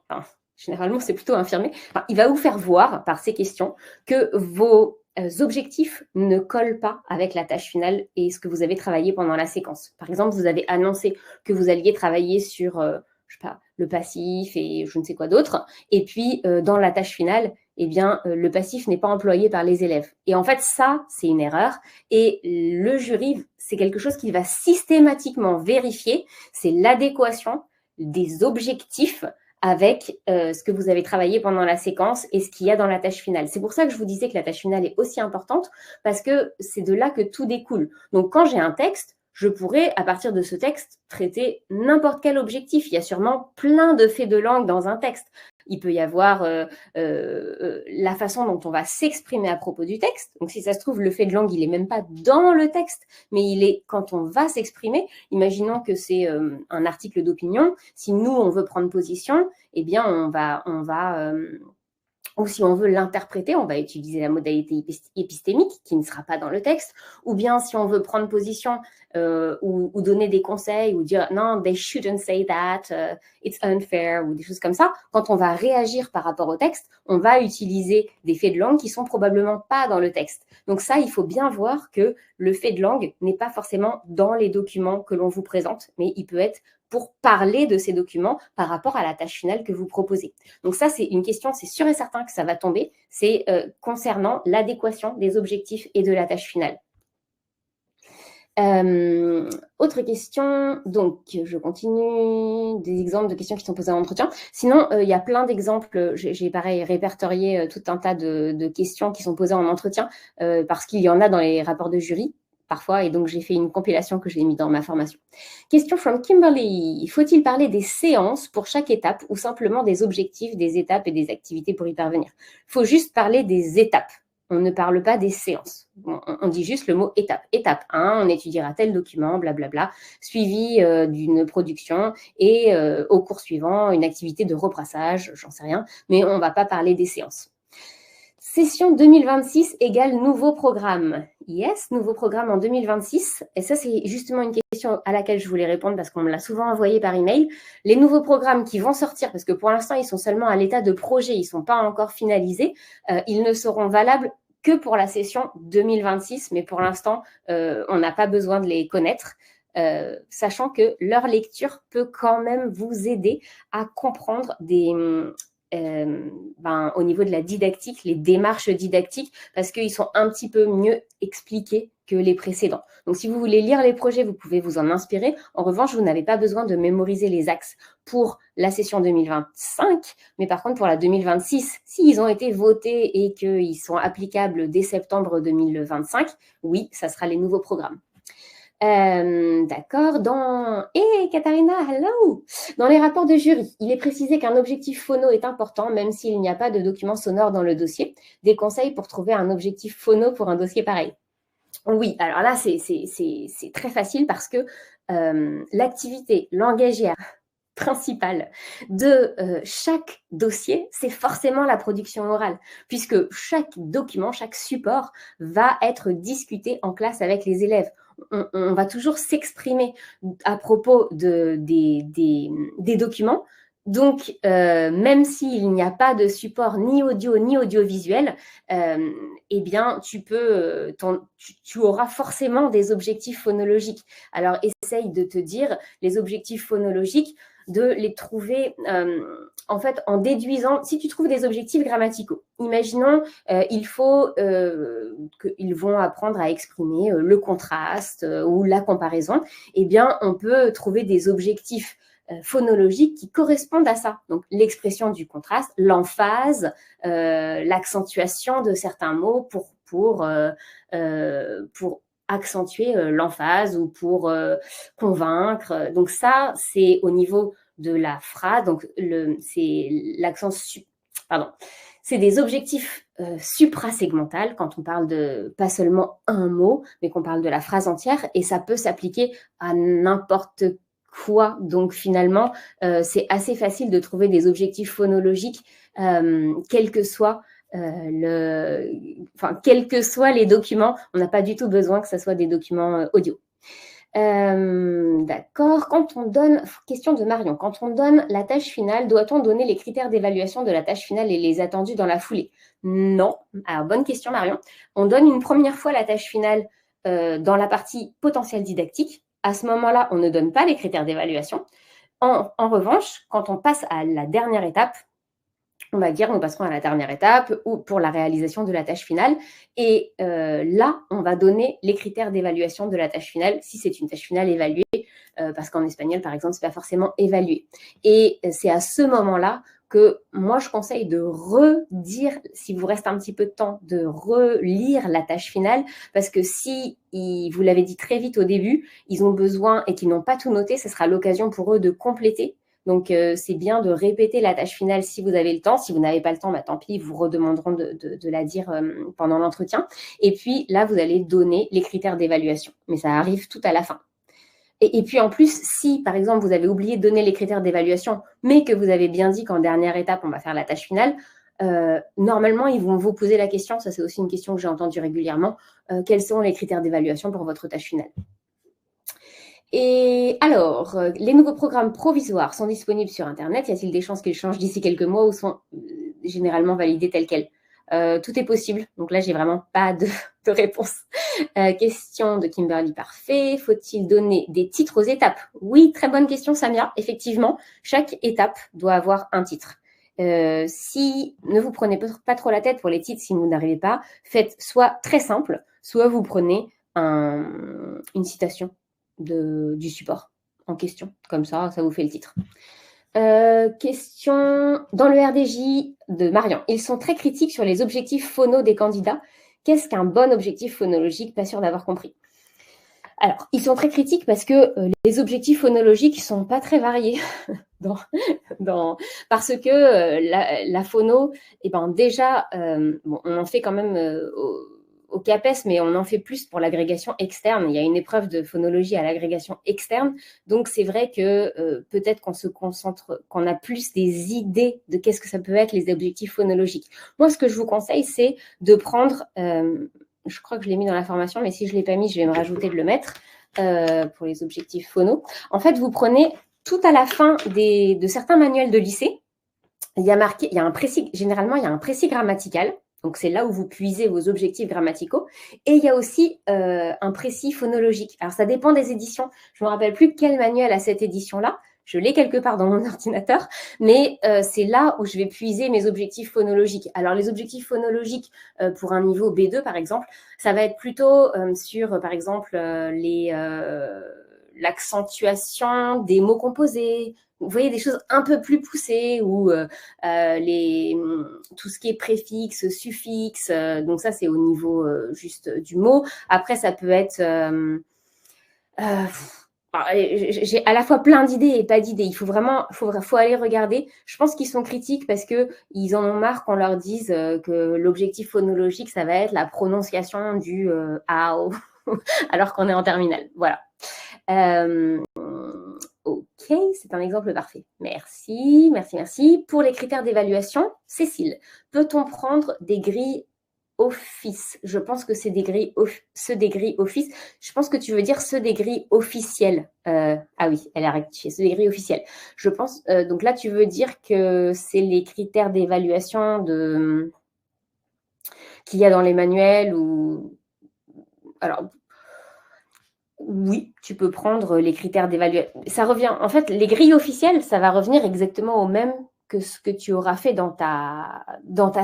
généralement c'est plutôt infirmé, enfin, il va vous faire voir par ces questions que vos objectifs ne collent pas avec la tâche finale et ce que vous avez travaillé pendant la séquence. Par exemple, vous avez annoncé que vous alliez travailler sur je sais pas, le passif et je ne sais quoi d'autre, et puis dans la tâche finale, eh bien, le passif n'est pas employé par les élèves. Et en fait, ça, c'est une erreur. Et le jury, c'est quelque chose qu'il va systématiquement vérifier, c'est l'adéquation des objectifs avec ce que vous avez travaillé pendant la séquence et ce qu'il y a dans la tâche finale. C'est pour ça que je vous disais que la tâche finale est aussi importante, parce que c'est de là que tout découle. Donc, quand j'ai un texte, je pourrais, à partir de ce texte, traiter n'importe quel objectif. Il y a sûrement plein de faits de langue dans un texte. Il peut y avoir la façon dont on va s'exprimer à propos du texte. Donc, si ça se trouve, le fait de langue, il n'est même pas dans le texte, mais il est quand on va s'exprimer. Imaginons que c'est un article d'opinion. Si nous, on veut prendre position, eh bien, ou si on veut l'interpréter, on va utiliser la modalité épistémique qui ne sera pas dans le texte. Ou bien si on veut prendre position ou donner des conseils ou dire non, they shouldn't say that, it's unfair ou des choses comme ça. Quand on va réagir par rapport au texte, on va utiliser des faits de langue qui sont probablement pas dans le texte. Donc ça, il faut bien voir que le fait de langue n'est pas forcément dans les documents que l'on vous présente, mais il peut être pour parler de ces documents par rapport à la tâche finale que vous proposez. Donc ça, c'est une question, c'est sûr et certain que ça va tomber, c'est concernant l'adéquation des objectifs et de la tâche finale. Autre question, donc je continue, des exemples de questions qui sont posées en entretien. Sinon, il y a plein d'exemples, j'ai pareil répertorié tout un tas de questions qui sont posées en entretien parce qu'il y en a dans les rapports de jury parfois, et donc j'ai fait une compilation que j'ai mis dans ma formation. Question from Kimberly. Faut-il parler des séances pour chaque étape ou simplement des objectifs, des étapes et des activités pour y parvenir? Il faut juste parler des étapes. On ne parle pas des séances. On dit juste le mot étape. Étape 1, on étudiera tel document, blablabla, suivi d'une production et au cours suivant, une activité de rebrassage, j'en sais rien, mais on ne va pas parler des séances. Session 2026 égale nouveau programme. Yes, nouveau programme en 2026. Et ça, c'est justement une question à laquelle je voulais répondre parce qu'on me l'a souvent envoyé par email. Les nouveaux programmes qui vont sortir, parce que pour l'instant, ils sont seulement à l'état de projet, ils ne sont pas encore finalisés, ils ne seront valables que pour la session 2026, mais pour l'instant, on n'a pas besoin de les connaître. Sachant que leur lecture peut quand même vous aider à comprendre au niveau de la didactique, les démarches didactiques, parce qu'ils sont un petit peu mieux expliqués que les précédents. Donc, si vous voulez lire les projets, vous pouvez vous en inspirer. En revanche, vous n'avez pas besoin de mémoriser les axes pour la session 2025, mais par contre, pour la 2026, s'ils ont été votés et qu'ils sont applicables dès septembre 2025, oui, ça sera les nouveaux programmes. D'accord. Katharina, hello. Dans les rapports de jury, il est précisé qu'un objectif phono est important, même s'il n'y a pas de document sonore dans le dossier. Des conseils pour trouver un objectif phono pour un dossier pareil? Oui, alors là, c'est très facile parce que l'activité langagière principale de chaque dossier, c'est forcément la production orale, puisque chaque document, chaque support va être discuté en classe avec les élèves. On va toujours s'exprimer à propos des documents. Donc, même s'il n'y a pas de support ni audio ni audiovisuel, eh bien, tu auras forcément des objectifs phonologiques. Alors, essaye de te dire les objectifs phonologiques, de les trouver en fait en déduisant. Si tu trouves des objectifs grammaticaux, imaginons qu'ils vont apprendre à exprimer le contraste ou la comparaison, eh bien on peut trouver des objectifs phonologiques qui correspondent à ça. Donc l'expression du contraste, l'emphase, l'accentuation de certains mots pour accentuer l'emphase ou pour convaincre. Donc ça, c'est au niveau de la phrase. Donc c'est l'accent c'est des objectifs suprasegmentales quand on parle de pas seulement un mot, mais qu'on parle de la phrase entière, et ça peut s'appliquer à n'importe quoi. Donc finalement, c'est assez facile de trouver des objectifs phonologiques, quels que soient les documents. On n'a pas du tout besoin que ce soit des documents audio. D'accord. Quand on donne, question de Marion, quand on donne la tâche finale, doit-on donner les critères d'évaluation de la tâche finale et les attendus dans la foulée? Non. Alors, bonne question, Marion. On donne une première fois la tâche finale dans la partie potentiel didactique. À ce moment-là, on ne donne pas les critères d'évaluation. En revanche, quand on passe à la dernière étape, on va dire, nous passerons à la dernière étape ou pour la réalisation de la tâche finale. Et là, on va donner les critères d'évaluation de la tâche finale, si c'est une tâche finale évaluée, parce qu'en espagnol, par exemple, c'est pas forcément évalué. Et c'est à ce moment-là que moi, je conseille de redire, s'il vous reste un petit peu de temps, de relire la tâche finale, parce que si vous l'avez dit très vite au début, ils ont besoin et qu'ils n'ont pas tout noté, ce sera l'occasion pour eux de compléter. Donc, c'est bien de répéter la tâche finale si vous avez le temps. Si vous n'avez pas le temps, bah, tant pis, ils vous redemanderont de la dire pendant l'entretien. Et puis, là, vous allez donner les critères d'évaluation. Mais ça arrive tout à la fin. Et puis, en plus, si, par exemple, vous avez oublié de donner les critères d'évaluation, mais que vous avez bien dit qu'en dernière étape, on va faire la tâche finale, normalement, ils vont vous poser la question, ça c'est aussi une question que j'ai entendue régulièrement, quels sont les critères d'évaluation pour votre tâche finale? Et alors, les nouveaux programmes provisoires sont disponibles sur Internet. Y a-t-il des chances qu'ils changent d'ici quelques mois ou sont généralement validés tels quels? Tout est possible. Donc là, j'ai vraiment pas de réponse. Question de Kimberly Parfait. Faut-il donner des titres aux étapes? Oui, très bonne question, Samia. Effectivement, chaque étape doit avoir un titre. Si ne vous prenez pas trop la tête pour les titres si vous n'arrivez pas, faites soit très simple, soit vous prenez une citation du support en question. Comme ça vous fait le titre. Question dans le RDJ de Marian. Ils sont très critiques sur les objectifs phono des candidats. Qu'est-ce qu'un bon objectif phonologique? Pas sûr d'avoir compris. Alors, ils sont très critiques parce que les objectifs phonologiques ne sont pas très variés. Parce que la phono, déjà, bon, on en fait quand même au CAPES, mais on en fait plus pour l'agrégation externe. Il y a une épreuve de phonologie à l'agrégation externe. Donc, c'est vrai que peut-être qu'on se concentre, qu'on a plus des idées de qu'est-ce que ça peut être les objectifs phonologiques. Moi, ce que je vous conseille, c'est de prendre, je crois que je l'ai mis dans la formation, mais si je ne l'ai pas mis, je vais me rajouter de le mettre pour les objectifs phono. En fait, vous prenez tout à la fin de certains manuels de lycée, il y a marqué, généralement, il y a un précis grammatical. Donc, c'est là où vous puisez vos objectifs grammaticaux. Et il y a aussi un précis phonologique. Alors, ça dépend des éditions. Je ne me rappelle plus quel manuel a cette édition-là. Je l'ai quelque part dans mon ordinateur. Mais c'est là où je vais puiser mes objectifs phonologiques. Alors, les objectifs phonologiques pour un niveau B2, par exemple, ça va être plutôt sur, par exemple, l'accentuation des mots composés. Vous voyez, des choses un peu plus poussées ou tout ce qui est préfixe, suffixe. Donc ça, c'est au niveau juste du mot. Après, ça peut être... j'ai à la fois plein d'idées et pas d'idées. Il faut vraiment faut aller regarder. Je pense qu'ils sont critiques parce qu'ils en ont marre qu'on leur dise que l'objectif phonologique, ça va être la prononciation du « ao » alors qu'on est en terminale. Voilà. Ok, c'est un exemple parfait. Merci, merci, merci. Pour les critères d'évaluation, Cécile, peut-on prendre des grilles Office? Je pense que c'est ceux des grilles Office. Je pense que tu veux dire ceux des grilles officielles. Ah oui, elle a rectifié, ceux des grilles officielles. Je pense, donc là, tu veux dire que c'est les critères d'évaluation qu'il y a dans les manuels ou... Alors, oui, tu peux prendre les critères d'évaluation. Ça revient, en fait, les grilles officielles, ça va revenir exactement au même que ce que tu auras fait dans ta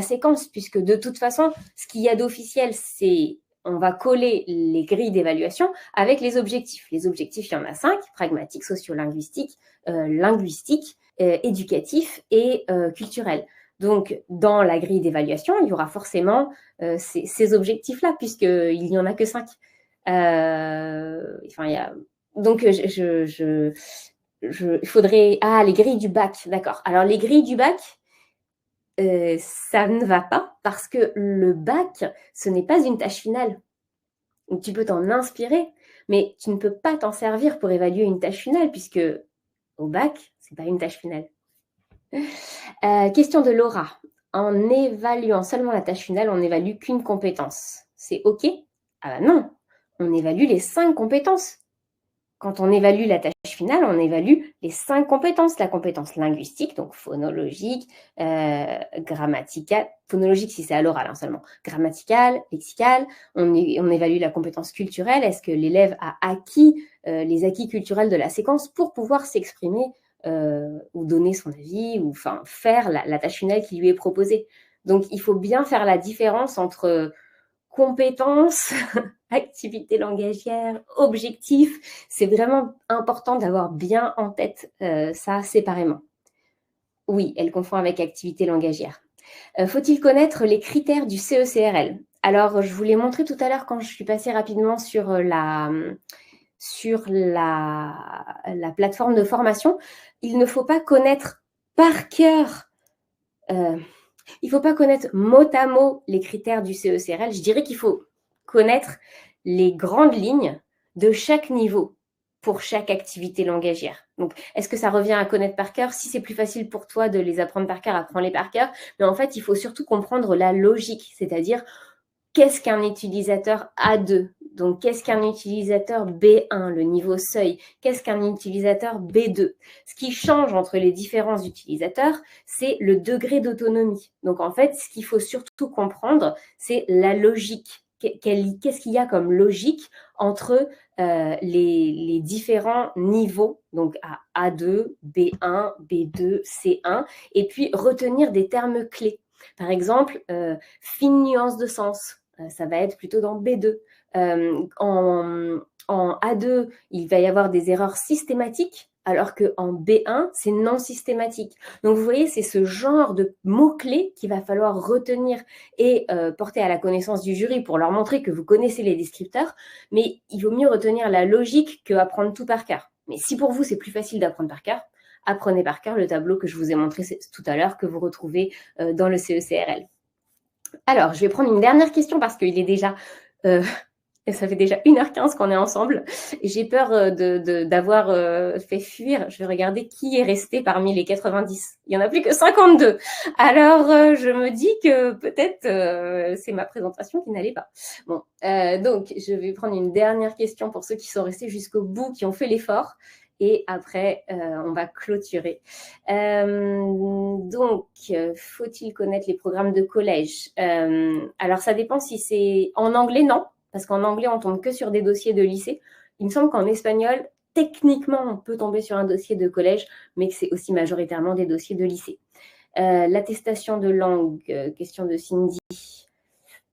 séquence, puisque de toute façon, ce qu'il y a d'officiel, c'est on va coller les grilles d'évaluation avec les objectifs. Les objectifs, il y en a 5, pragmatique, sociolinguistique, linguistique, éducatif et culturel. Donc, dans la grille d'évaluation, il y aura forcément ces objectifs-là, puisqu'il n'y en a que 5. Donc, il faudrait... Ah, les grilles du bac, d'accord. Alors, les grilles du bac, ça ne va pas parce que le bac, ce n'est pas une tâche finale. Donc, tu peux t'en inspirer, mais tu ne peux pas t'en servir pour évaluer une tâche finale puisque au bac, ce n'est pas une tâche finale. Question de Laura. En évaluant seulement la tâche finale, on n'évalue qu'une compétence. C'est OK? Ah bah non, on évalue les 5 compétences. quand on évalue la tâche finale, on évalue les 5 compétences. La compétence linguistique, donc phonologique, grammaticale, phonologique si c'est à l'oral seulement, grammaticale, lexicale. On évalue la compétence culturelle. Est-ce que l'élève a acquis les acquis culturels de la séquence pour pouvoir s'exprimer ou donner son avis, ou faire la tâche finale qui lui est proposée. Donc, il faut bien faire la différence entre compétences, activité langagière, objectifs. C'est vraiment important d'avoir bien en tête ça séparément. Oui, elle confond avec activité langagière. Faut-il connaître les critères du CECRL? Alors, je vous l'ai montré tout à l'heure quand je suis passée rapidement sur la plateforme de formation. Il ne faut pas connaître par cœur il ne faut pas connaître mot à mot les critères du CECRL. Je dirais qu'il faut connaître les grandes lignes de chaque niveau pour chaque activité langagière. Donc, est-ce que ça revient à connaître par cœur? Si c'est plus facile pour toi de les apprendre par cœur, apprends-les par cœur. Mais en fait, il faut surtout comprendre la logique, c'est-à-dire qu'est-ce qu'un utilisateur A2? Donc, qu'est-ce qu'un utilisateur B1, le niveau seuil? Qu'est-ce qu'un utilisateur B2? Ce qui change entre les différents utilisateurs, c'est le degré d'autonomie. Donc, en fait, ce qu'il faut surtout comprendre, c'est la logique. Qu'est-ce qu'il y a comme logique entre les différents niveaux, donc à A2, B1, B2, C1, et puis retenir des termes clés. Par exemple, fine nuance de sens, ça va être plutôt dans B2. En A2, il va y avoir des erreurs systématiques, alors qu'en B1, c'est non systématique. Donc, vous voyez, c'est ce genre de mots-clés qu'il va falloir retenir et porter à la connaissance du jury pour leur montrer que vous connaissez les descripteurs. Mais il vaut mieux retenir la logique qu'apprendre tout par cœur. Mais si pour vous, c'est plus facile d'apprendre par cœur, apprenez par cœur le tableau que je vous ai montré tout à l'heure, que vous retrouvez dans le CECRL. Alors, je vais prendre une dernière question parce qu'il est déjà... ça fait déjà 1h15 qu'on est ensemble. J'ai peur d'avoir fait fuir. Je vais regarder qui est resté parmi les 90. Il n'y en a plus que 52. Alors, je me dis que peut-être c'est ma présentation qui n'allait pas. Bon, donc, je vais prendre une dernière question pour ceux qui sont restés jusqu'au bout, qui ont fait l'effort. Et après, on va clôturer. Donc, faut-il connaître les programmes de collège? Alors, ça dépend si c'est en anglais, non. Parce qu'en anglais, on tombe que sur des dossiers de lycée. Il me semble qu'en espagnol, techniquement, on peut tomber sur un dossier de collège, mais que c'est aussi majoritairement des dossiers de lycée. L'attestation de langue, question de Cindy,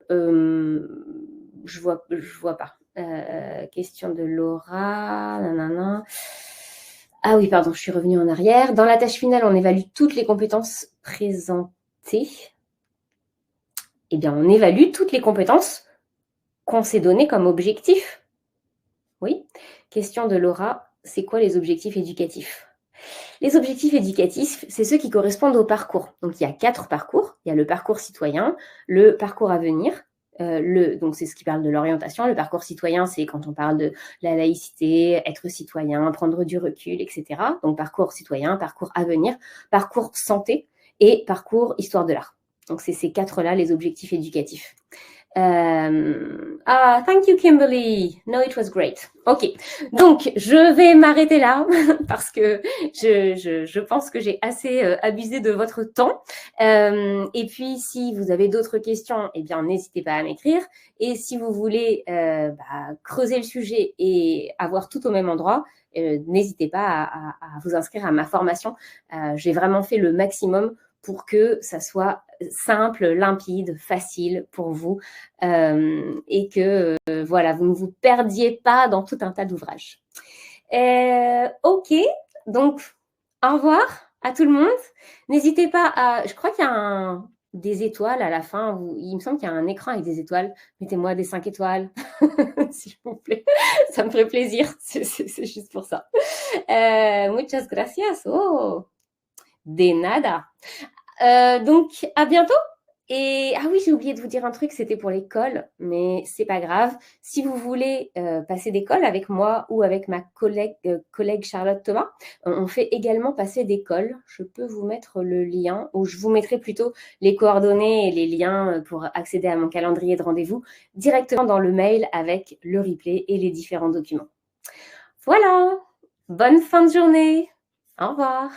je vois pas. Question de Laura, nanana. Ah oui, pardon, je suis revenue en arrière. Dans la tâche finale, on évalue toutes les compétences présentées. Eh bien, on évalue toutes les compétences qu'on s'est donné comme objectif. Oui. Question de Laura, c'est quoi les objectifs éducatifs? Les objectifs éducatifs, c'est ceux qui correspondent au parcours. Donc, il y a 4 parcours. Il y a le parcours citoyen, le parcours à venir. Donc, c'est ce qui parle de l'orientation. Le parcours citoyen, c'est quand on parle de la laïcité, être citoyen, prendre du recul, etc. Donc, parcours citoyen, parcours à venir, parcours santé et parcours histoire de l'art. Donc, c'est ces 4-là, les objectifs éducatifs. Thank you, Kimberly. No, it was great. Ok, donc je vais m'arrêter là parce que je pense que j'ai assez abusé de votre temps. Et puis, si vous avez d'autres questions, eh bien, n'hésitez pas à m'écrire. Et si vous voulez creuser le sujet et avoir tout au même endroit, n'hésitez pas à vous inscrire à ma formation. J'ai vraiment fait le maximum pour que ça soit simple, limpide, facile pour vous et que voilà, vous ne vous perdiez pas dans tout un tas d'ouvrages. Ok, donc au revoir à tout le monde. N'hésitez pas à... Je crois qu'il y a des étoiles à la fin. Il me semble qu'il y a un écran avec des étoiles. Mettez-moi des 5 étoiles, s'il vous plaît. Ça me ferait plaisir. C'est juste pour ça. Muchas gracias. Oh, de nada. Donc, à bientôt. Et ah oui, j'ai oublié de vous dire un truc, c'était pour l'école, mais c'est pas grave. Si vous voulez passer des cols avec moi ou avec ma collègue Charlotte Thomas, on fait également passer des cols. Je peux vous mettre le lien, ou je vous mettrai plutôt les coordonnées et les liens pour accéder à mon calendrier de rendez-vous directement dans le mail avec le replay et les différents documents. Voilà, bonne fin de journée. Au revoir.